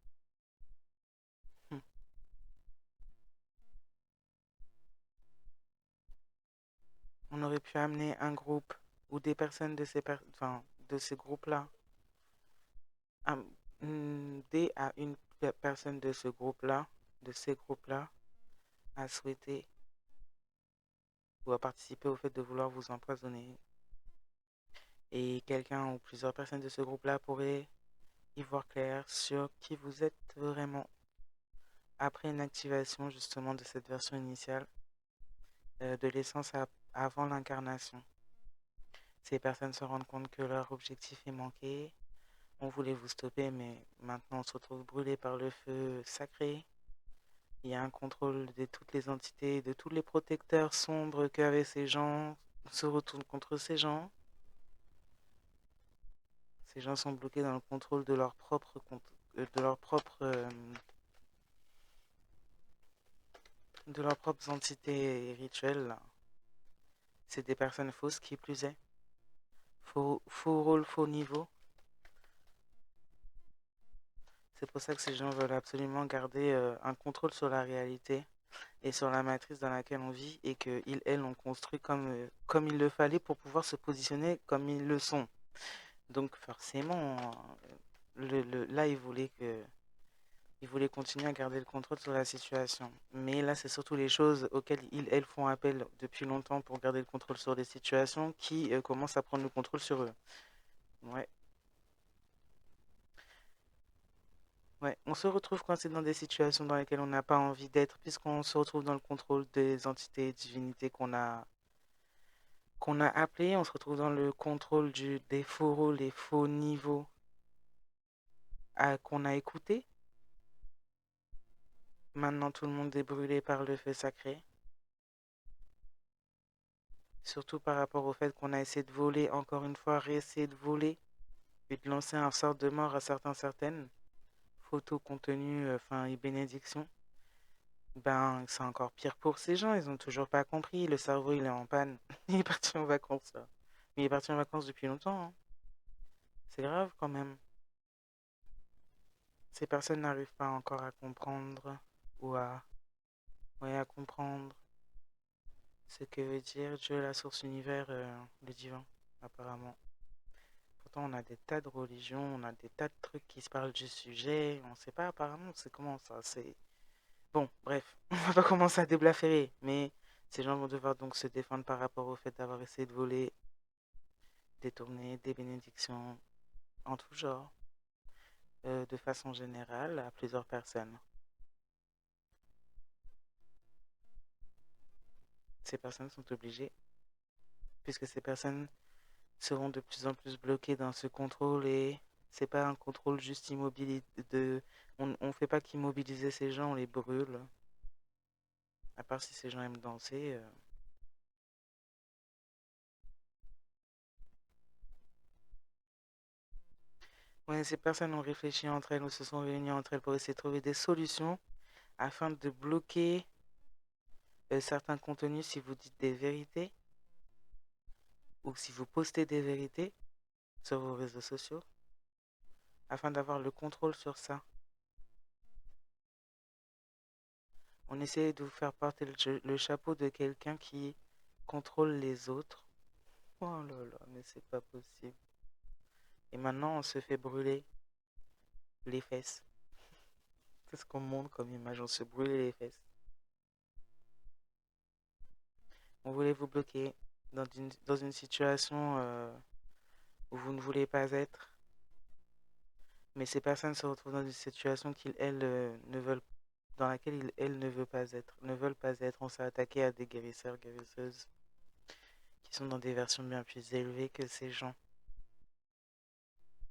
Hmm. On aurait pu amener un groupe ou des personnes de enfin, de ces groupes-là, dès à une personne de ce groupe-là, de ces groupes-là, à souhaiter ou à participer au fait de vouloir vous empoisonner. Et quelqu'un ou plusieurs personnes de ce groupe-là pourraient y voir clair sur qui vous êtes vraiment après une activation justement de cette version initiale de l'essence avant l'incarnation. Ces personnes se rendent compte que leur objectif est manqué. On voulait vous stopper, mais maintenant on se retrouve brûlé par le feu sacré. Il y a un contrôle de toutes les entités, de tous les protecteurs sombres qu'avaient ces gens, se retournent contre ces gens. Ces gens sont bloqués dans le contrôle de leur propre, de leur propre, de leurs propres entités rituelles. C'est des personnes fausses qui plus est. Faux rôle, faux niveau. C'est pour ça que ces gens veulent absolument garder un contrôle sur la réalité et sur la matrice dans laquelle on vit et qu'ils, elles, ont construit comme il le fallait pour pouvoir se positionner comme ils le sont. Donc forcément, là, ils voulaient que Il voulait continuer à garder le contrôle sur la situation. Mais là, c'est surtout les choses auxquelles elles font appel depuis longtemps pour garder le contrôle sur les situations qui commencent à prendre le contrôle sur eux. Ouais, ouais. On se retrouve coincé dans des situations dans lesquelles on n'a pas envie d'être, puisqu'on se retrouve dans le contrôle des entités et divinités qu'on a appelées. On se retrouve dans le contrôle des faux rôles, les faux niveaux qu'on a écoutés. Maintenant, tout le monde est brûlé par le feu sacré. Surtout par rapport au fait qu'on a essayé de voler, encore une fois, réessayer de voler et de lancer un sort de mort à certaines, photos, contenus, enfin, et bénédictions. Ben, c'est encore pire pour ces gens, ils ont toujours pas compris, le cerveau il est en panne. Il est parti en vacances là. Mais il est parti en vacances depuis longtemps, hein. C'est grave quand même. Ces personnes n'arrivent pas encore à comprendre ou à, ouais, à comprendre ce que veut dire Dieu, la source univers, le divin, apparemment. Pourtant, on a des tas de religions, on a des tas de trucs qui se parlent du sujet. On sait pas apparemment c'est comment ça. C'est bon, bref, on va pas commencer à déblaférer, mais ces gens vont devoir donc se défendre par rapport au fait d'avoir essayé de voler, détourner des bénédictions en tout genre, de façon générale, à plusieurs personnes. Ces personnes sont obligées, puisque ces personnes seront de plus en plus bloquées dans ce contrôle et c'est pas un contrôle juste immobilisé de on fait pas qu'immobiliser ces gens, on les brûle. À part si ces gens aiment danser. Ouais, ces personnes ont réfléchi entre elles ou se sont réunies entre elles pour essayer de trouver des solutions afin de bloquer certains contenus si vous dites des vérités ou si vous postez des vérités sur vos réseaux sociaux afin d'avoir le contrôle sur ça. On essaie de vous faire porter le chapeau de quelqu'un qui contrôle les autres. Oh là là, mais c'est pas possible. Et maintenant, on se fait brûler les fesses. C'est ce qu'on montre comme image, on se brûle les fesses. On voulait vous bloquer dans une situation où vous ne voulez pas être, mais ces personnes se retrouvent dans une situation ne veulent, dans laquelle elles ne veulent pas être, ne veulent pas être. On s'est attaqué à des guérisseurs, guérisseuses qui sont dans des versions bien plus élevées que ces gens.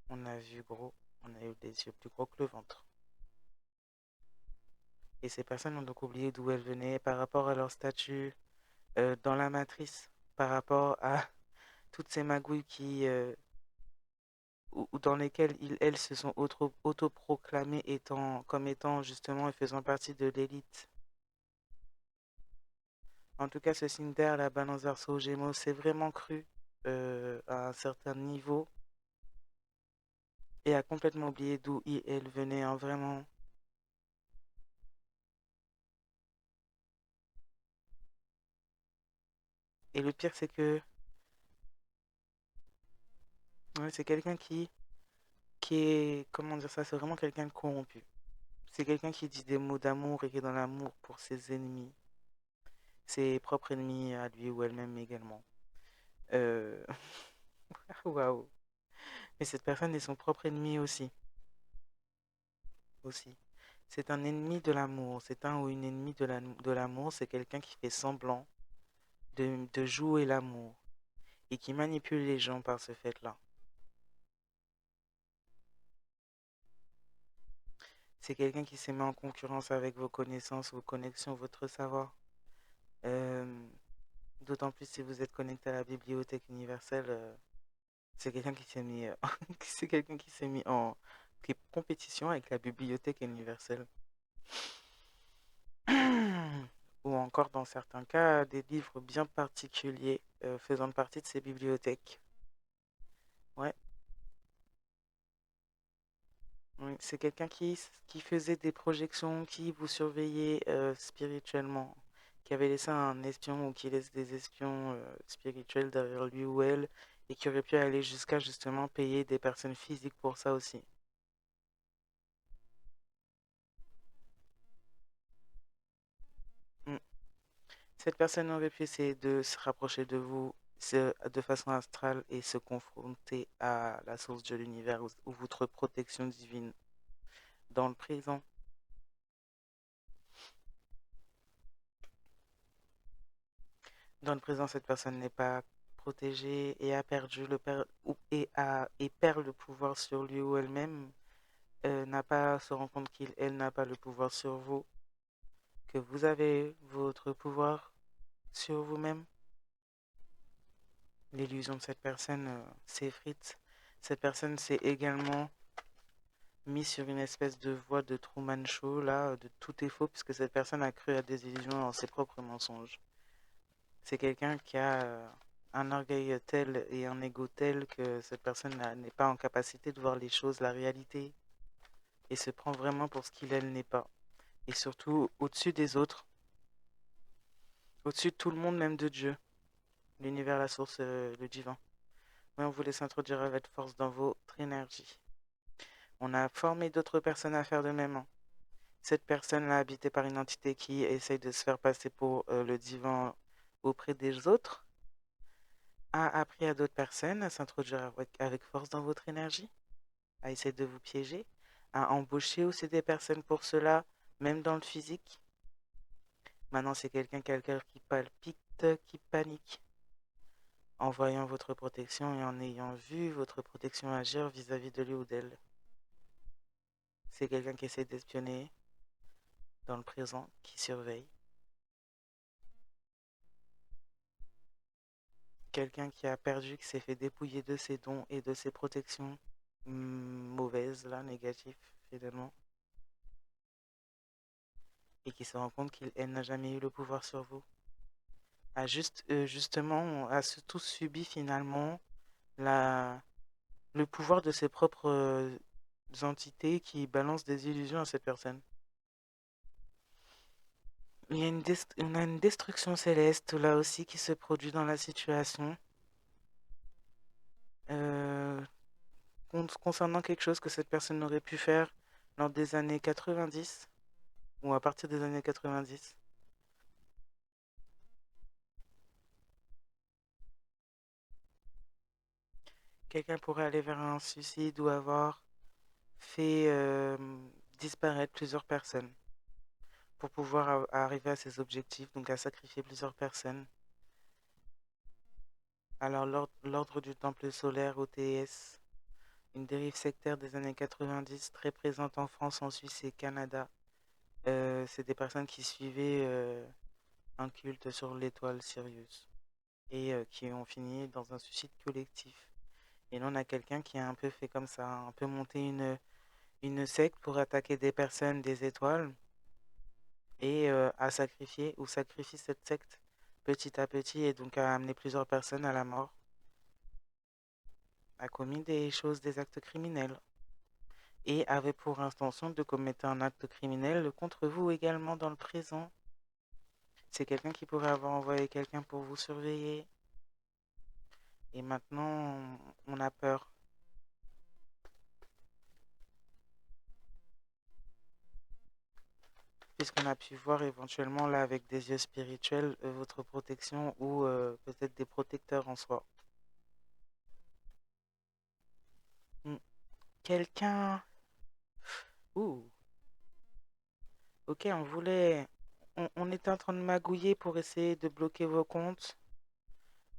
On a vu gros, on a eu des yeux plus gros que le ventre. Et ces personnes ont donc oublié d'où elles venaient par rapport à leur statut dans la matrice, par rapport à toutes ces magouilles ou dans lesquelles elles se sont autoproclamées comme étant justement et faisant partie de l'élite. En tout cas, ce signe d'air, la balance verso Gémeaux, c'est vraiment cru à un certain niveau et a complètement oublié d'où elle venait, hein, vraiment. Et le pire, c'est que ouais, c'est quelqu'un qui est, comment dire ça, c'est vraiment quelqu'un de corrompu. C'est quelqu'un qui dit des mots d'amour et qui est dans l'amour pour ses ennemis, ses propres ennemis à lui ou elle-même également. Euh, Waouh. Mais cette personne est son propre ennemi aussi. Aussi. C'est un ennemi de l'amour. C'est un ou une ennemie de l'amour. C'est quelqu'un qui fait semblant de jouer l'amour et qui manipule les gens par ce fait-là. C'est quelqu'un qui se met en concurrence avec vos connaissances, vos connexions, votre savoir. Euh, D'autant plus si vous êtes connecté à la bibliothèque universelle. C'est quelqu'un qui s'est mis, c'est quelqu'un qui s'est mis en compétition avec la bibliothèque universelle. Ou encore, dans certains cas, des livres bien particuliers faisant partie de ces bibliothèques. Ouais, oui, c'est quelqu'un qui faisait des projections, qui vous surveillait spirituellement, qui avait laissé un espion ou qui laisse des espions spirituels derrière lui ou elle, et qui aurait pu aller jusqu'à justement payer des personnes physiques pour ça aussi. Cette personne aurait pu essayer de se rapprocher de vous de façon astrale et se confronter à la source de l'univers ou votre protection divine dans le présent. Dans le présent, cette personne n'est pas protégée et a perdu et perd le pouvoir sur lui ou elle-même, n'a pas se rend compte qu'elle n'a pas le pouvoir sur vous, que vous avez votre pouvoir sur vous-même. L'illusion de cette personne s'effrite. Cette personne s'est également mise sur une espèce de voie de Truman Show, là, de tout est faux, puisque cette personne a cru à des illusions en ses propres mensonges. C'est quelqu'un qui a un orgueil tel et un ego tel que cette personne n'est pas en capacité de voir les choses, la réalité, et se prend vraiment pour ce qu'il elle n'est pas. Et surtout au-dessus des autres, au-dessus de tout le monde, même de Dieu, l'univers, la source, le divin. Mais on vous laisse introduire avec force dans votre énergie. On a formé d'autres personnes à faire de même. Cette personne-là, habitée par une entité qui essaye de se faire passer pour le divin auprès des autres, a appris à d'autres personnes à s'introduire avec force dans votre énergie, à essayer de vous piéger, à embaucher aussi des personnes pour cela, même dans le physique. Maintenant, c'est quelqu'un qui a le cœur qui palpite, qui panique, en voyant votre protection et en ayant vu votre protection agir vis-à-vis de lui ou d'elle. C'est quelqu'un qui essaie d'espionner dans le présent, qui surveille. Quelqu'un qui a perdu, qui s'est fait dépouiller de ses dons et de ses protections mauvaises, là, négatives, finalement. Et qui se rend compte qu'elle n'a jamais eu le pouvoir sur vous. Justement, a tous subi finalement la, le pouvoir de ses propres entités qui balancent des illusions à cette personne. On a une destruction céleste là aussi qui se produit dans la situation. Euh, Concernant quelque chose que cette personne aurait pu faire lors des années 90 ou à partir des années 90. Quelqu'un pourrait aller vers un suicide ou avoir fait disparaître plusieurs personnes pour pouvoir arriver à ses objectifs, donc à sacrifier plusieurs personnes. Alors l'ordre du temple solaire OTS, une dérive sectaire des années 90 très présente en France, en Suisse et Canada. C'est des personnes qui suivaient un culte sur l'étoile Sirius et qui ont fini dans un suicide collectif. Et là, on a quelqu'un qui a un peu fait comme ça, un peu monté une secte pour attaquer des personnes des étoiles et a sacrifié ou sacrifie cette secte petit à petit et donc a amené plusieurs personnes à la mort, a commis des choses, des actes criminels et avait pour intention de commettre un acte criminel contre vous également dans le présent. C'est quelqu'un qui pourrait avoir envoyé quelqu'un pour vous surveiller et maintenant on a peur. Puisqu'on a pu voir éventuellement là avec des yeux spirituels votre protection ou peut-être des protecteurs en soi. Hmm. Quelqu'un... Ouh, ok, on était en train de magouiller pour essayer de bloquer vos comptes,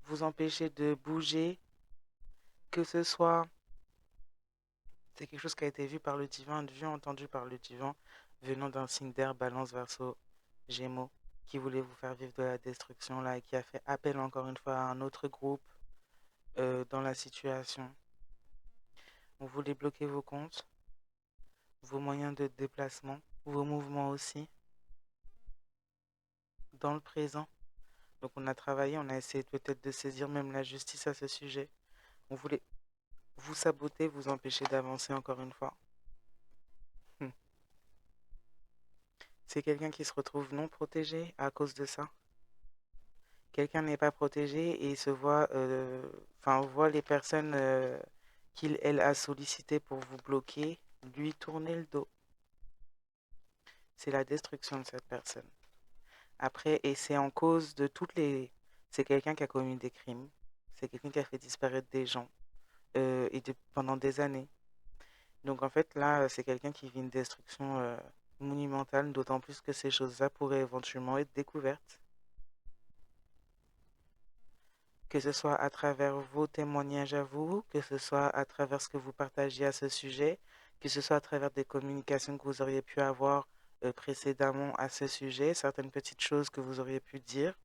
vous empêcher de bouger, que ce soit... C'est quelque chose qui a été vu par le divin, vu, entendu par le divin, venant d'un signe d'air, Balance, Verseau, Gémeaux, qui voulait vous faire vivre de la destruction là et qui a fait appel encore une fois à un autre groupe dans la situation. On voulait bloquer vos comptes, vos moyens de déplacement, vos mouvements aussi, dans le présent. Donc on a travaillé, on a essayé peut-être de saisir même la justice à ce sujet. On voulait vous saboter, vous empêcher d'avancer encore une fois. Hmm. C'est quelqu'un qui se retrouve non protégé à cause de ça. Quelqu'un n'est pas protégé et se voit, enfin, voit les personnes elle a sollicitées pour vous bloquer, lui tourner le dos. C'est la destruction de cette personne. Après, et c'est en cause de toutes les... C'est quelqu'un qui a commis des crimes. C'est quelqu'un qui a fait disparaître des gens pendant des années. Donc en fait, là, c'est quelqu'un qui vit une destruction monumentale, d'autant plus que ces choses-là pourraient éventuellement être découvertes. Que ce soit à travers vos témoignages à vous, que ce soit à travers ce que vous partagez à ce sujet, que ce soit à travers des communications que vous auriez pu avoir précédemment à ce sujet, certaines petites choses que vous auriez pu dire.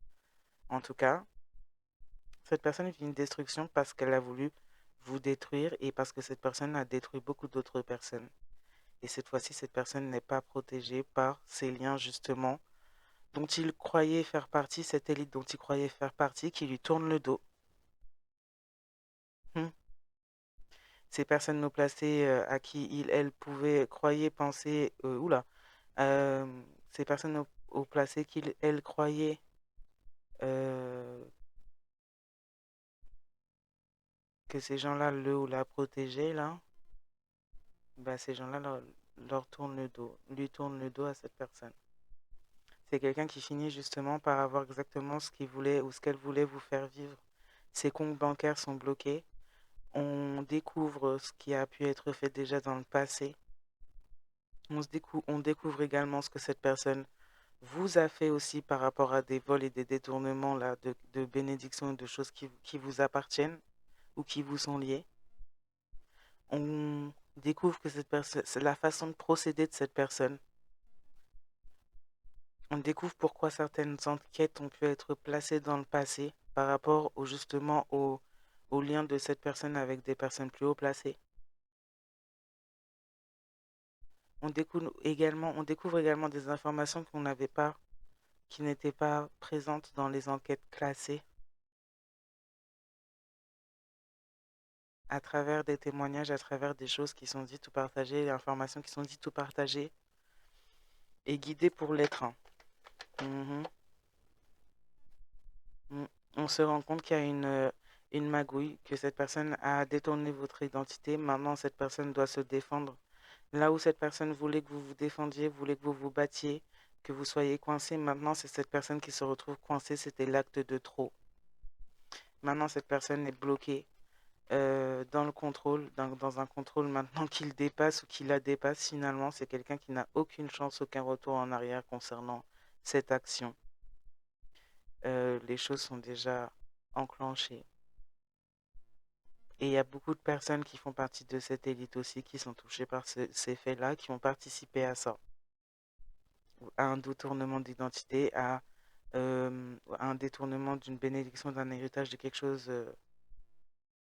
En tout cas, cette personne vit une destruction parce qu'elle a voulu vous détruire et parce que cette personne a détruit beaucoup d'autres personnes. Et cette fois-ci, cette personne n'est pas protégée par ces liens justement dont il croyait faire partie, cette élite dont il croyait faire partie, qui lui tourne le dos. Hmm. Ces personnes haut placées à qui il, elle pouvait, croyait, penser, euh, ces personnes haut placées qu'il, elle croyait euh, que ces gens-là le ou la protégeaient, là, bah, ces gens-là leur tournent le dos, lui tournent le dos à cette personne. C'est quelqu'un qui finit justement par avoir exactement ce qu'il voulait ou ce qu'elle voulait vous faire vivre. Ses comptes bancaires sont bloqués. On découvre ce qui a pu être fait déjà dans le passé. On découvre également ce que cette personne vous a fait aussi par rapport à des vols et des détournements là, de bénédictions et de choses qui vous appartiennent ou qui vous sont liées. On découvre que cette personne, c'est la façon de procéder de cette personne. On découvre pourquoi certaines enquêtes ont pu être placées dans le passé par rapport justement au lien de cette personne avec des personnes plus haut placées. On découvre également des informations qu'on n'avait pas, qui n'étaient pas présentes dans les enquêtes classées, à travers des témoignages, à travers des choses qui sont dites ou partagées, des informations qui sont dites ou partagées et guidées pour l'être. Mhm. Mm. On se rend compte qu'il y a une magouille, que cette personne a détourné votre identité. Maintenant, cette personne doit se défendre. Là où cette personne voulait que vous vous défendiez, voulait que vous vous battiez, que vous soyez coincé, maintenant c'est cette personne qui se retrouve coincée. C'était l'acte de trop. Maintenant, cette personne est bloquée dans le contrôle, dans un contrôle maintenant qu'il dépasse ou qu'il la dépasse. Finalement, c'est quelqu'un qui n'a aucune chance, aucun retour en arrière concernant cette action. Les choses sont déjà enclenchées. Et il y a beaucoup de personnes qui font partie de cette élite aussi, qui sont touchées par ces faits-là, qui ont participé à ça, à un détournement d'identité, à un détournement d'une bénédiction, d'un héritage, de quelque chose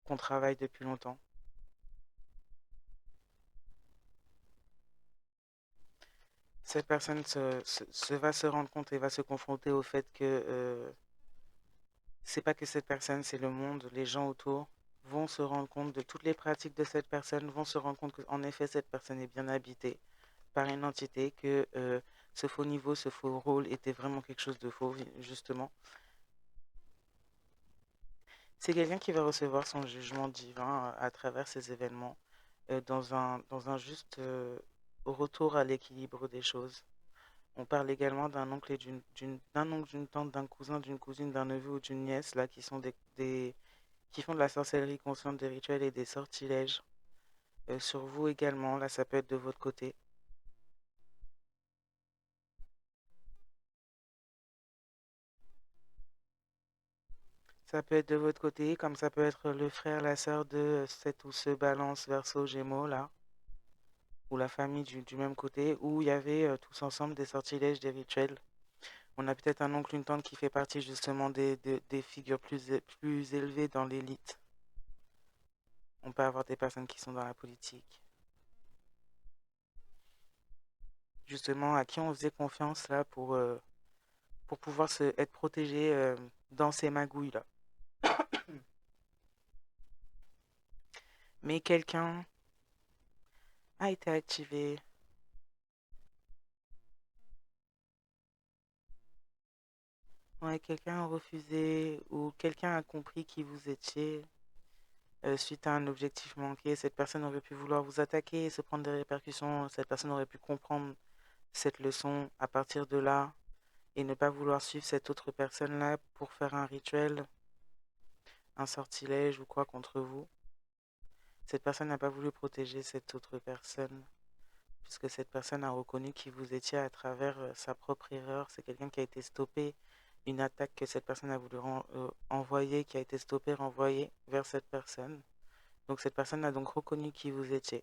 qu'on travaille depuis longtemps. Cette personne va se rendre compte et va se confronter au fait que c'est pas que cette personne, c'est le monde, les gens autour vont se rendre compte de toutes les pratiques de cette personne, vont se rendre compte qu'en effet, cette personne est bien habitée par une entité, que ce faux niveau, ce faux rôle était vraiment quelque chose de faux, justement. C'est quelqu'un qui va recevoir son jugement divin à travers ces événements, dans un juste retour à l'équilibre des choses. On parle également d'un oncle et d'un oncle, d'une tante, d'un cousin, d'une cousine, d'un neveu ou d'une nièce, là, qui sont qui font de la sorcellerie consciente, des rituels et des sortilèges. Sur vous également, là, ça peut être de votre côté. Ça peut être de votre côté, comme ça peut être le frère, la sœur de cette ou ce balance verso gémeaux, là, ou la famille du même côté, où il y avait tous ensemble des sortilèges, des rituels. On a peut-être un oncle, une tante qui fait partie justement des figures plus élevées dans l'élite. On peut avoir des personnes qui sont dans la politique, justement, à qui on faisait confiance là pour pouvoir être protégé dans ces magouilles-là. Mais quelqu'un a été activé. Ouais, quelqu'un a refusé ou quelqu'un a compris qui vous étiez suite à un objectif manqué. Cette personne aurait pu vouloir vous attaquer et se prendre des répercussions. Cette personne aurait pu comprendre cette leçon à partir de là et ne pas vouloir suivre cette autre personne-là pour faire un rituel, un sortilège ou quoi contre vous. Cette personne n'a pas voulu protéger cette autre personne, puisque cette personne a reconnu qui vous étiez à travers sa propre erreur. C'est quelqu'un qui a été stoppé, une attaque que cette personne a voulu envoyer, qui a été stoppée, renvoyée vers cette personne. Donc cette personne a donc reconnu qui vous étiez,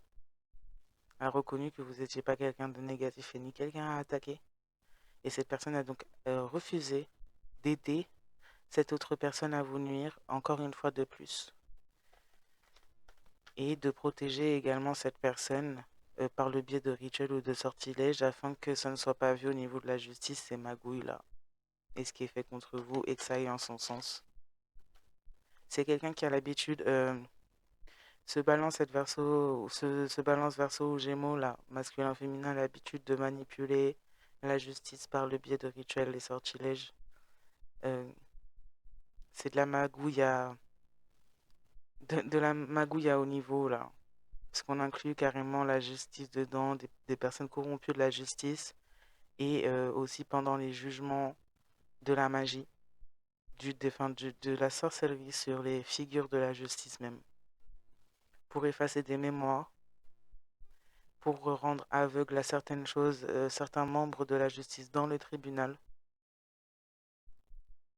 a reconnu que vous n'étiez pas quelqu'un de négatif et ni quelqu'un à attaquer. Et cette personne a donc refusé d'aider cette autre personne à vous nuire, encore une fois de plus, et de protéger également cette personne par le biais de rituels ou de sortilèges afin que ça ne soit pas vu au niveau de la justice, ces magouilles-là, et ce qui est fait contre vous et que ça aille en son sens. C'est quelqu'un qui a l'habitude, se balance verso ou gémeaux, là, masculin, féminin, a l'habitude de manipuler la justice par le biais de rituels et sortilèges. Euh, c'est de la magouille à haut niveau, là. Parce qu'on inclut carrément la justice dedans, des personnes corrompues de la justice, et aussi pendant les jugements de la magie, de la sorcellerie sur les figures de la justice même, pour effacer des mémoires, pour rendre aveugle à certaines choses, certains membres de la justice dans le tribunal.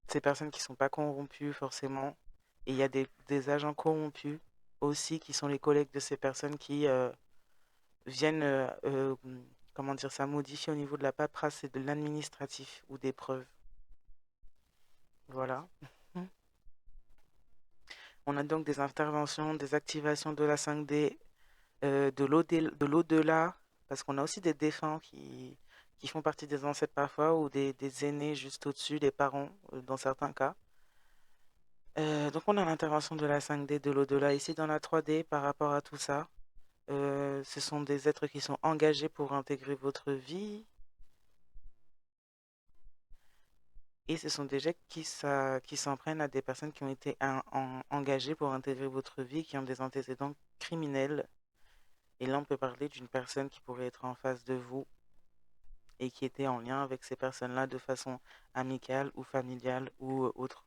Ces personnes qui ne sont pas corrompues forcément, et il y a des agents corrompus aussi qui sont les collègues de ces personnes qui viennent, comment dire ça, modifier au niveau de la paperasse et de l'administratif ou des preuves. Voilà. On a donc des interventions, des activations de la 5D, de l'au-delà, parce qu'on a aussi des défunts qui font partie des ancêtres parfois, ou des aînés juste au-dessus, des parents dans certains cas. Donc on a l'intervention de la 5D, de l'au-delà. Ici dans la 3D, par rapport à tout ça, ce sont des êtres qui sont engagés pour intégrer votre vie, et ce sont des gens qui s'en prennent à des personnes qui ont été engagées pour intégrer votre vie, qui ont des antécédents criminels. Et là, on peut parler d'une personne qui pourrait être en face de vous et qui était en lien avec ces personnes-là de façon amicale ou familiale ou autre.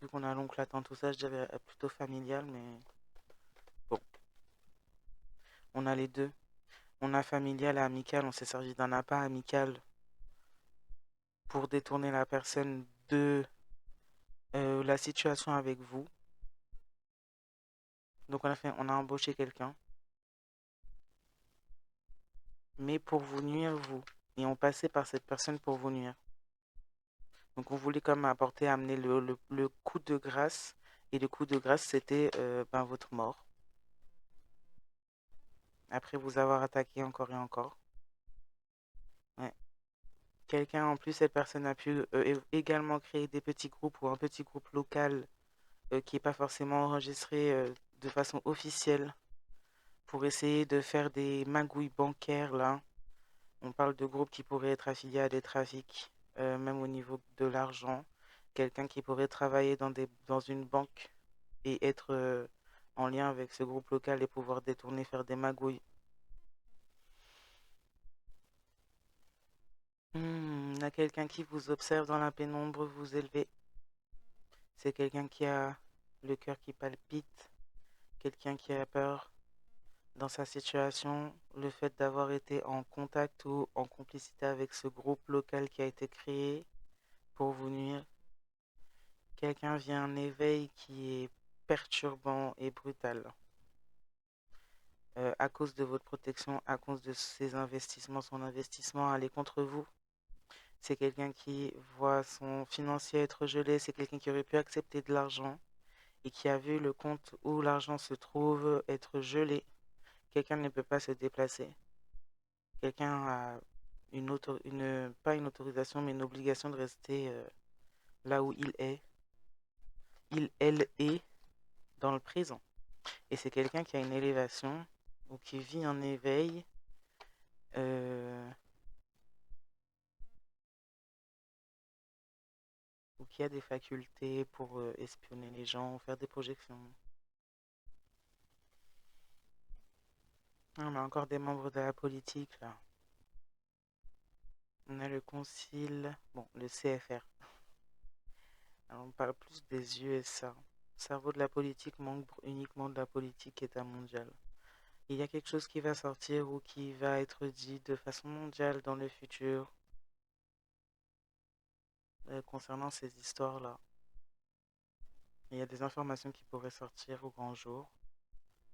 Vu qu'on a l'oncle attend tout ça, je dirais plutôt familial, mais bon, on a les deux. On a familial et amical, on s'est servi d'un appât amical pour détourner la personne de la situation avec vous. Donc on a embauché quelqu'un, mais pour vous nuire, vous. Et on passait par cette personne pour vous nuire. Donc on voulait comme amener le coup de grâce. Et le coup de grâce, c'était votre mort. Après vous avoir attaqué encore et encore. Ouais. Quelqu'un, en plus, cette personne a pu également créer des petits groupes ou un petit groupe local qui n'est pas forcément enregistré de façon officielle pour essayer de faire des magouilles bancaires, là. On parle de groupes qui pourraient être affiliés à des trafics, même au niveau de l'argent. Quelqu'un qui pourrait travailler dans une banque et être en lien avec ce groupe local et pouvoir détourner, faire des magouilles. Il y a quelqu'un qui vous observe dans la pénombre, vous élever. C'est quelqu'un qui a le cœur qui palpite, quelqu'un qui a peur dans sa situation, le fait d'avoir été en contact ou en complicité avec ce groupe local qui a été créé pour vous nuire. Quelqu'un vit un éveil qui est perturbant et brutal. À cause de votre protection, à cause de ses investissements, son investissement aller contre vous. C'est quelqu'un qui voit son financier être gelé, c'est quelqu'un qui aurait pu accepter de l'argent et qui a vu le compte où l'argent se trouve être gelé. Quelqu'un ne peut pas se déplacer. Quelqu'un a pas une autorisation, mais une obligation de rester là où il est. Elle est dans le présent. Et c'est quelqu'un qui a une élévation ou qui vit en éveil euh, ou qui a des facultés pour espionner les gens, faire des projections. On a encore des membres de la politique, là. On a le concile, bon, le CFR. Alors, on parle plus des USA. Le cerveau de la politique manque uniquement de la politique état mondiale. Il y a quelque chose qui va sortir ou qui va être dit de façon mondiale dans le futur concernant ces histoires-là. Il y a des informations qui pourraient sortir au grand jour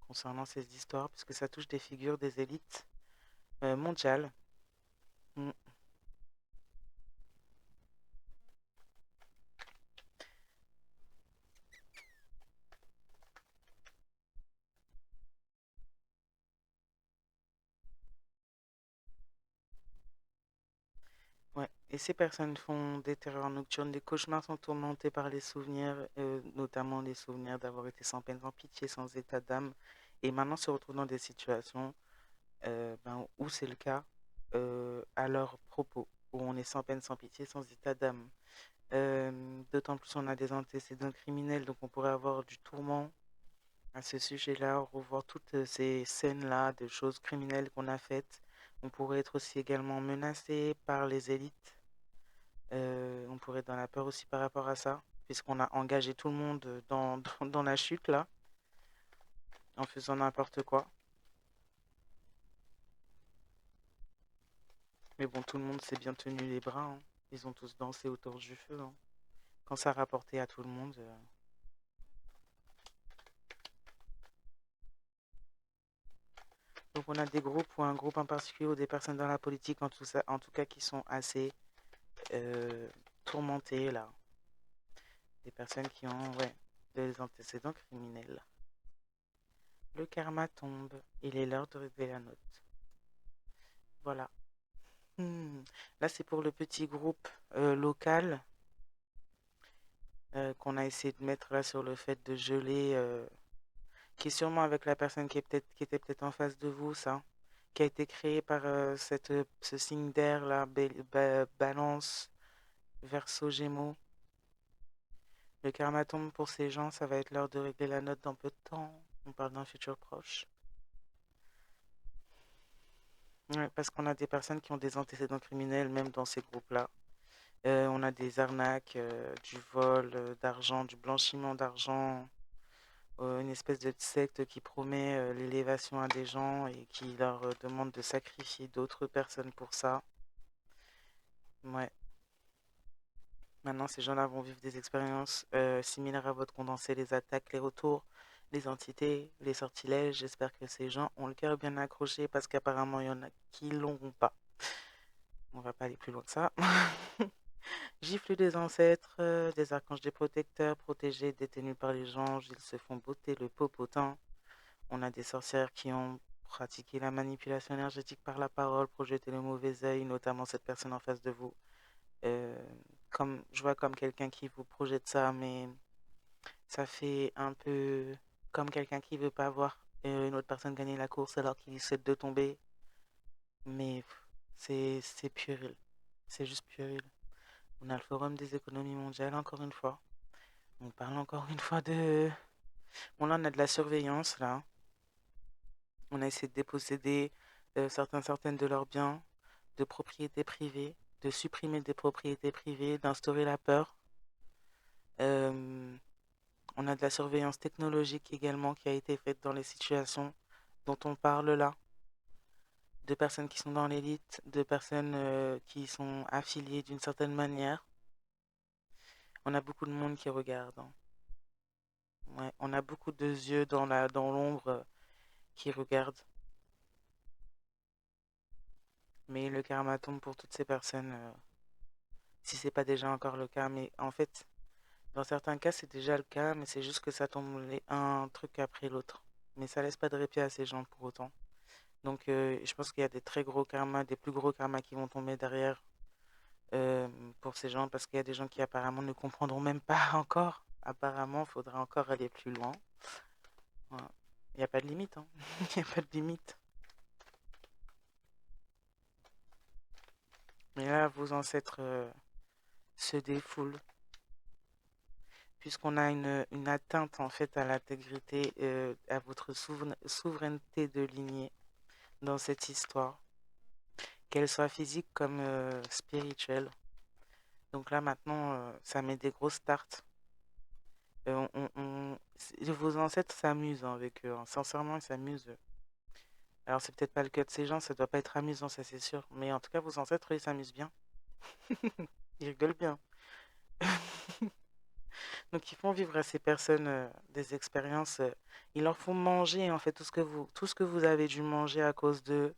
concernant ces histoires, puisque ça touche des figures des élites mondiales. Mm. Ouais. Et ces personnes font des terreurs nocturnes, des cauchemars sont tourmentés par les souvenirs, notamment les souvenirs d'avoir été sans peine, sans pitié, sans état d'âme, et maintenant se retrouvent dans des situations où c'est le cas à leur propos, où on est sans peine, sans pitié, sans état d'âme. D'autant plus on a des antécédents criminels, donc on pourrait avoir du tourment à ce sujet-là, revoir toutes ces scènes-là de choses criminelles qu'on a faites. On pourrait être aussi également menacé par les élites. On pourrait être dans la peur aussi par rapport à ça, puisqu'on a engagé tout le monde dans la chute, là, en faisant n'importe quoi. Mais bon, tout le monde s'est bien tenu les bras, hein. Ils ont tous dansé autour du feu, hein. Quand ça rapportait à tout le monde. Donc on a des groupes ou un groupe en particulier ou des personnes dans la politique en tout cas qui sont assez euh, tourmentées là. Des personnes qui ont ouais, des antécédents criminels. Le karma tombe. Il est l'heure de régler la note. Voilà. Là c'est pour le petit groupe local qu'on a essayé de mettre là sur le fait de geler, qui est sûrement avec la personne qui était peut-être en face de vous, ça, qui a été créé par ce signe d'air là, balance, verseau, gémeaux. Le karma tombe pour ces gens, ça va être l'heure de régler la note dans peu de temps. On parle d'un futur proche. Ouais, parce qu'on a des personnes qui ont des antécédents criminels, même dans ces groupes-là. On a des arnaques, du vol d'argent, du blanchiment d'argent, une espèce de secte qui promet l'élévation à des gens et qui leur demande de sacrifier d'autres personnes pour ça. Ouais. Maintenant, ces gens-là vont vivre des expériences similaires à votre condensé, les attaques, les retours, les entités, les sortilèges. J'espère que ces gens ont le cœur bien accroché parce qu'apparemment, il y en a qui l'ont pas. On va pas aller plus loin que ça. Gifle des ancêtres, des archanges, des protecteurs, protégés, détenus par les anges. Ils se font botter le popotin. On a des sorcières qui ont pratiqué la manipulation énergétique par la parole, projeté le mauvais œil, notamment cette personne en face de vous. Euh, je vois comme quelqu'un qui vous projette ça, mais ça fait un peu comme quelqu'un qui veut pas voir une autre personne gagner la course alors qu'il essaie de tomber. Mais c'est puéril. C'est juste puéril. On a le Forum des économies mondiales, encore une fois. On parle encore une fois de... Bon, là, on a de la surveillance, là. On a essayé de déposséder certaines de leurs biens, de propriétés privées, de supprimer des propriétés privées, d'instaurer la peur. Euh, on a de la surveillance technologique également qui a été faite dans les situations dont on parle là, de personnes qui sont dans l'élite, de personnes qui sont affiliées d'une certaine manière. On a beaucoup de monde qui regarde, hein. Ouais, on a beaucoup de yeux dans l'ombre qui regardent. Mais le karma tombe pour toutes ces personnes, si c'est pas déjà encore le cas. Mais en fait, dans certains cas, c'est déjà le cas, mais c'est juste que ça tombe un truc après l'autre. Mais ça laisse pas de répit à ces gens pour autant. Donc, je pense qu'il y a des très gros karmas, des plus gros karmas qui vont tomber derrière euh, pour ces gens, parce qu'il y a des gens qui apparemment ne comprendront même pas encore. Apparemment, il faudra encore aller plus loin. Voilà. Il n'y a pas de limite, hein. Il n'y a pas de limite. Mais là, vos ancêtres se défoulent, puisqu'on a une atteinte en fait à l'intégrité, à votre souveraineté de lignée. dans cette histoire, qu'elle soit physique comme spirituelle. Donc là maintenant, ça met des grosses tartes. Vos ancêtres s'amusent hein, avec eux, hein. Sincèrement, ils s'amusent. Alors c'est peut-être pas le cas de ces gens, ça doit pas être amusant, ça c'est sûr. Mais en tout cas, vos ancêtres, ils s'amusent bien. Ils rigolent bien. Donc ils font vivre à ces personnes des expériences. Ils leur font manger en fait tout ce que vous avez dû manger à cause d'eux,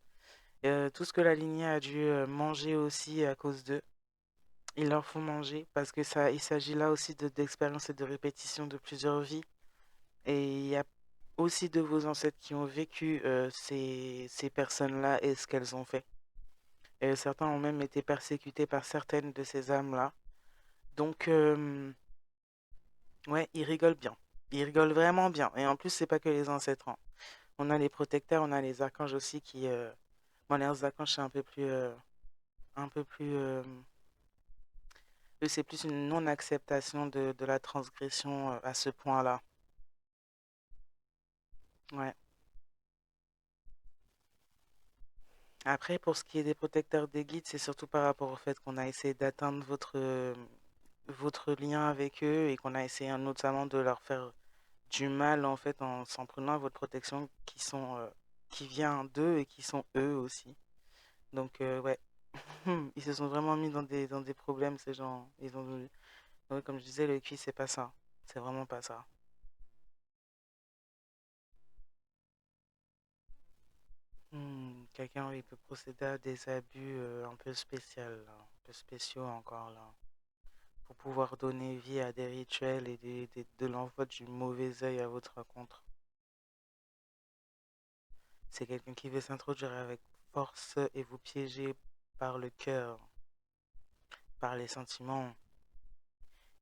tout ce que la lignée a dû manger aussi à cause d'eux. Ils leur font manger parce que ça, il s'agit là aussi d'expériences et de répétitions de plusieurs vies. Et il y a aussi de vos ancêtres qui ont vécu ces personnes-là et ce qu'elles ont fait. Et certains ont même été persécutés par certaines de ces âmes-là. Donc, ouais, ils rigolent bien. Ils rigolent vraiment bien. Et en plus, c'est pas que les ancêtres, hein. On a les protecteurs, on a les archanges aussi qui... Bon, les archanges, c'est un peu plus... un peu plus... eux, c'est plus une non-acceptation de la transgression à ce point-là. Ouais. Après, pour ce qui est des protecteurs des guides, c'est surtout par rapport au fait qu'on a essayé d'atteindre votre lien avec eux et qu'on a essayé notamment de leur faire du mal en fait en s'en prenant à votre protection qui vient d'eux et qui sont eux aussi. Donc ouais, ils se sont vraiment mis dans des problèmes ces gens. Ils ont ouais, comme je disais le QI c'est pas ça. C'est vraiment pas ça. Quelqu'un oui, peut procéder à des abus un peu spéciaux, là, un peu spéciaux encore là, pour pouvoir donner vie à des rituels et de l'envoi du mauvais œil à votre rencontre. C'est quelqu'un qui veut s'introduire avec force et vous piéger par le cœur, par les sentiments.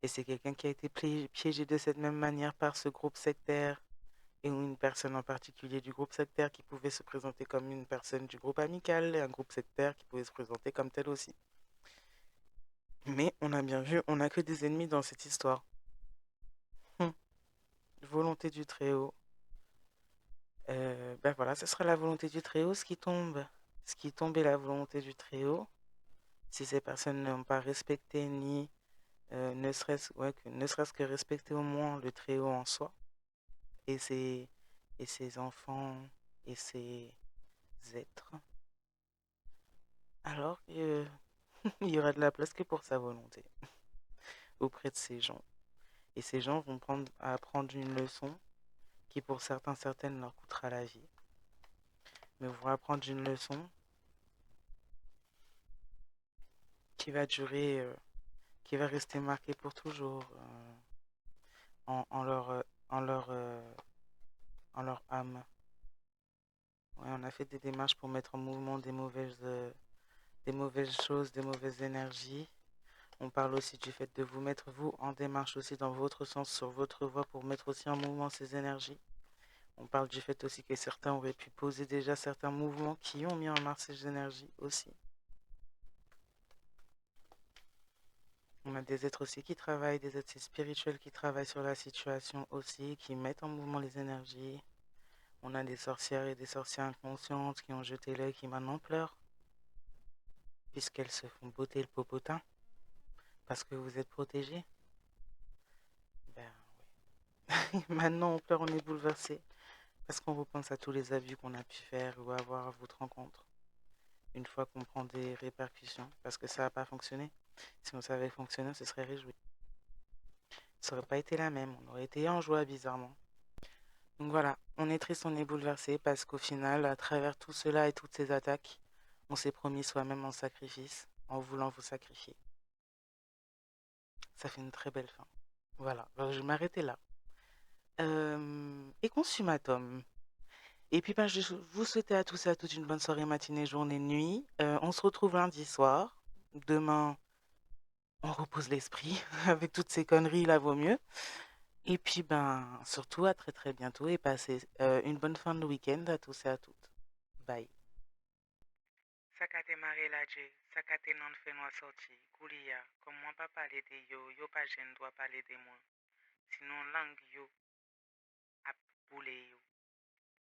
Et c'est quelqu'un qui a été piégé de cette même manière par ce groupe sectaire et ou une personne en particulier du groupe sectaire qui pouvait se présenter comme une personne du groupe amical et un groupe sectaire qui pouvait se présenter comme tel aussi. Mais on a bien vu, on n'a que des ennemis dans cette histoire. Hum, Volonté du Très-Haut. Ben voilà, ce sera la volonté du Très-Haut, ce qui tombe. Ce qui tombe est la volonté du Très-Haut. Si ces personnes n'ont pas respecté ni ne serait-ce que respecter au moins le Très-Haut en soi et et ses enfants et ses êtres, alors il y aura de la place que pour sa volonté auprès de ces gens. Et ces gens vont apprendre une leçon qui pour certains, certaines leur coûtera la vie, mais vont apprendre une leçon qui va durer, qui va rester marquée pour toujours en leur, en leur, en leur âme. Ouais, on a fait des démarches pour mettre en mouvement des mauvaises choses, des mauvaises énergies. On parle aussi du fait de vous mettre, vous, en démarche aussi dans votre sens, sur votre voie, pour mettre aussi en mouvement ces énergies. On parle du fait aussi que certains auraient pu poser déjà certains mouvements qui ont mis en marche ces énergies aussi. On a des êtres aussi qui travaillent, des êtres spirituels qui travaillent sur la situation aussi, qui mettent en mouvement les énergies. On a des sorcières et des sorcières inconscientes qui ont jeté l'œil, qui maintenant pleurent, puisqu'elles se font botter le popotin, parce que vous êtes protégés. Ben oui. Maintenant, on pleure, on est bouleversé, parce qu'on repense à tous les abus qu'on a pu faire ou avoir à votre rencontre. Une fois qu'on prend des répercussions, parce que ça n'a pas fonctionné. Si on savait fonctionner, on se serait réjoui. Ça n'aurait pas été la même, on aurait été en joie bizarrement. Donc voilà, on est triste, on est bouleversé, parce qu'au final, à travers tout cela et toutes ces attaques, on s'est promis soi-même en sacrifice, en voulant vous sacrifier. Ça fait une très belle fin. Voilà, alors je vais m'arrêter là. Et consumatum. Et puis, ben, je vous souhaite à tous et à toutes une bonne soirée, matinée, journée, nuit. On se retrouve lundi soir. Demain, on repose l'esprit. Avec toutes ces conneries, là, vaut mieux. Et puis, ben, surtout, à très très bientôt et passez une bonne fin de week-end à tous et à toutes. Bye. Sakate mare la je, sakate nan fe nou sorti, kouliya, comme moi pas parler de yo, yo pas jen doit parler de moi. Sinon, langue yo, ap boule yo.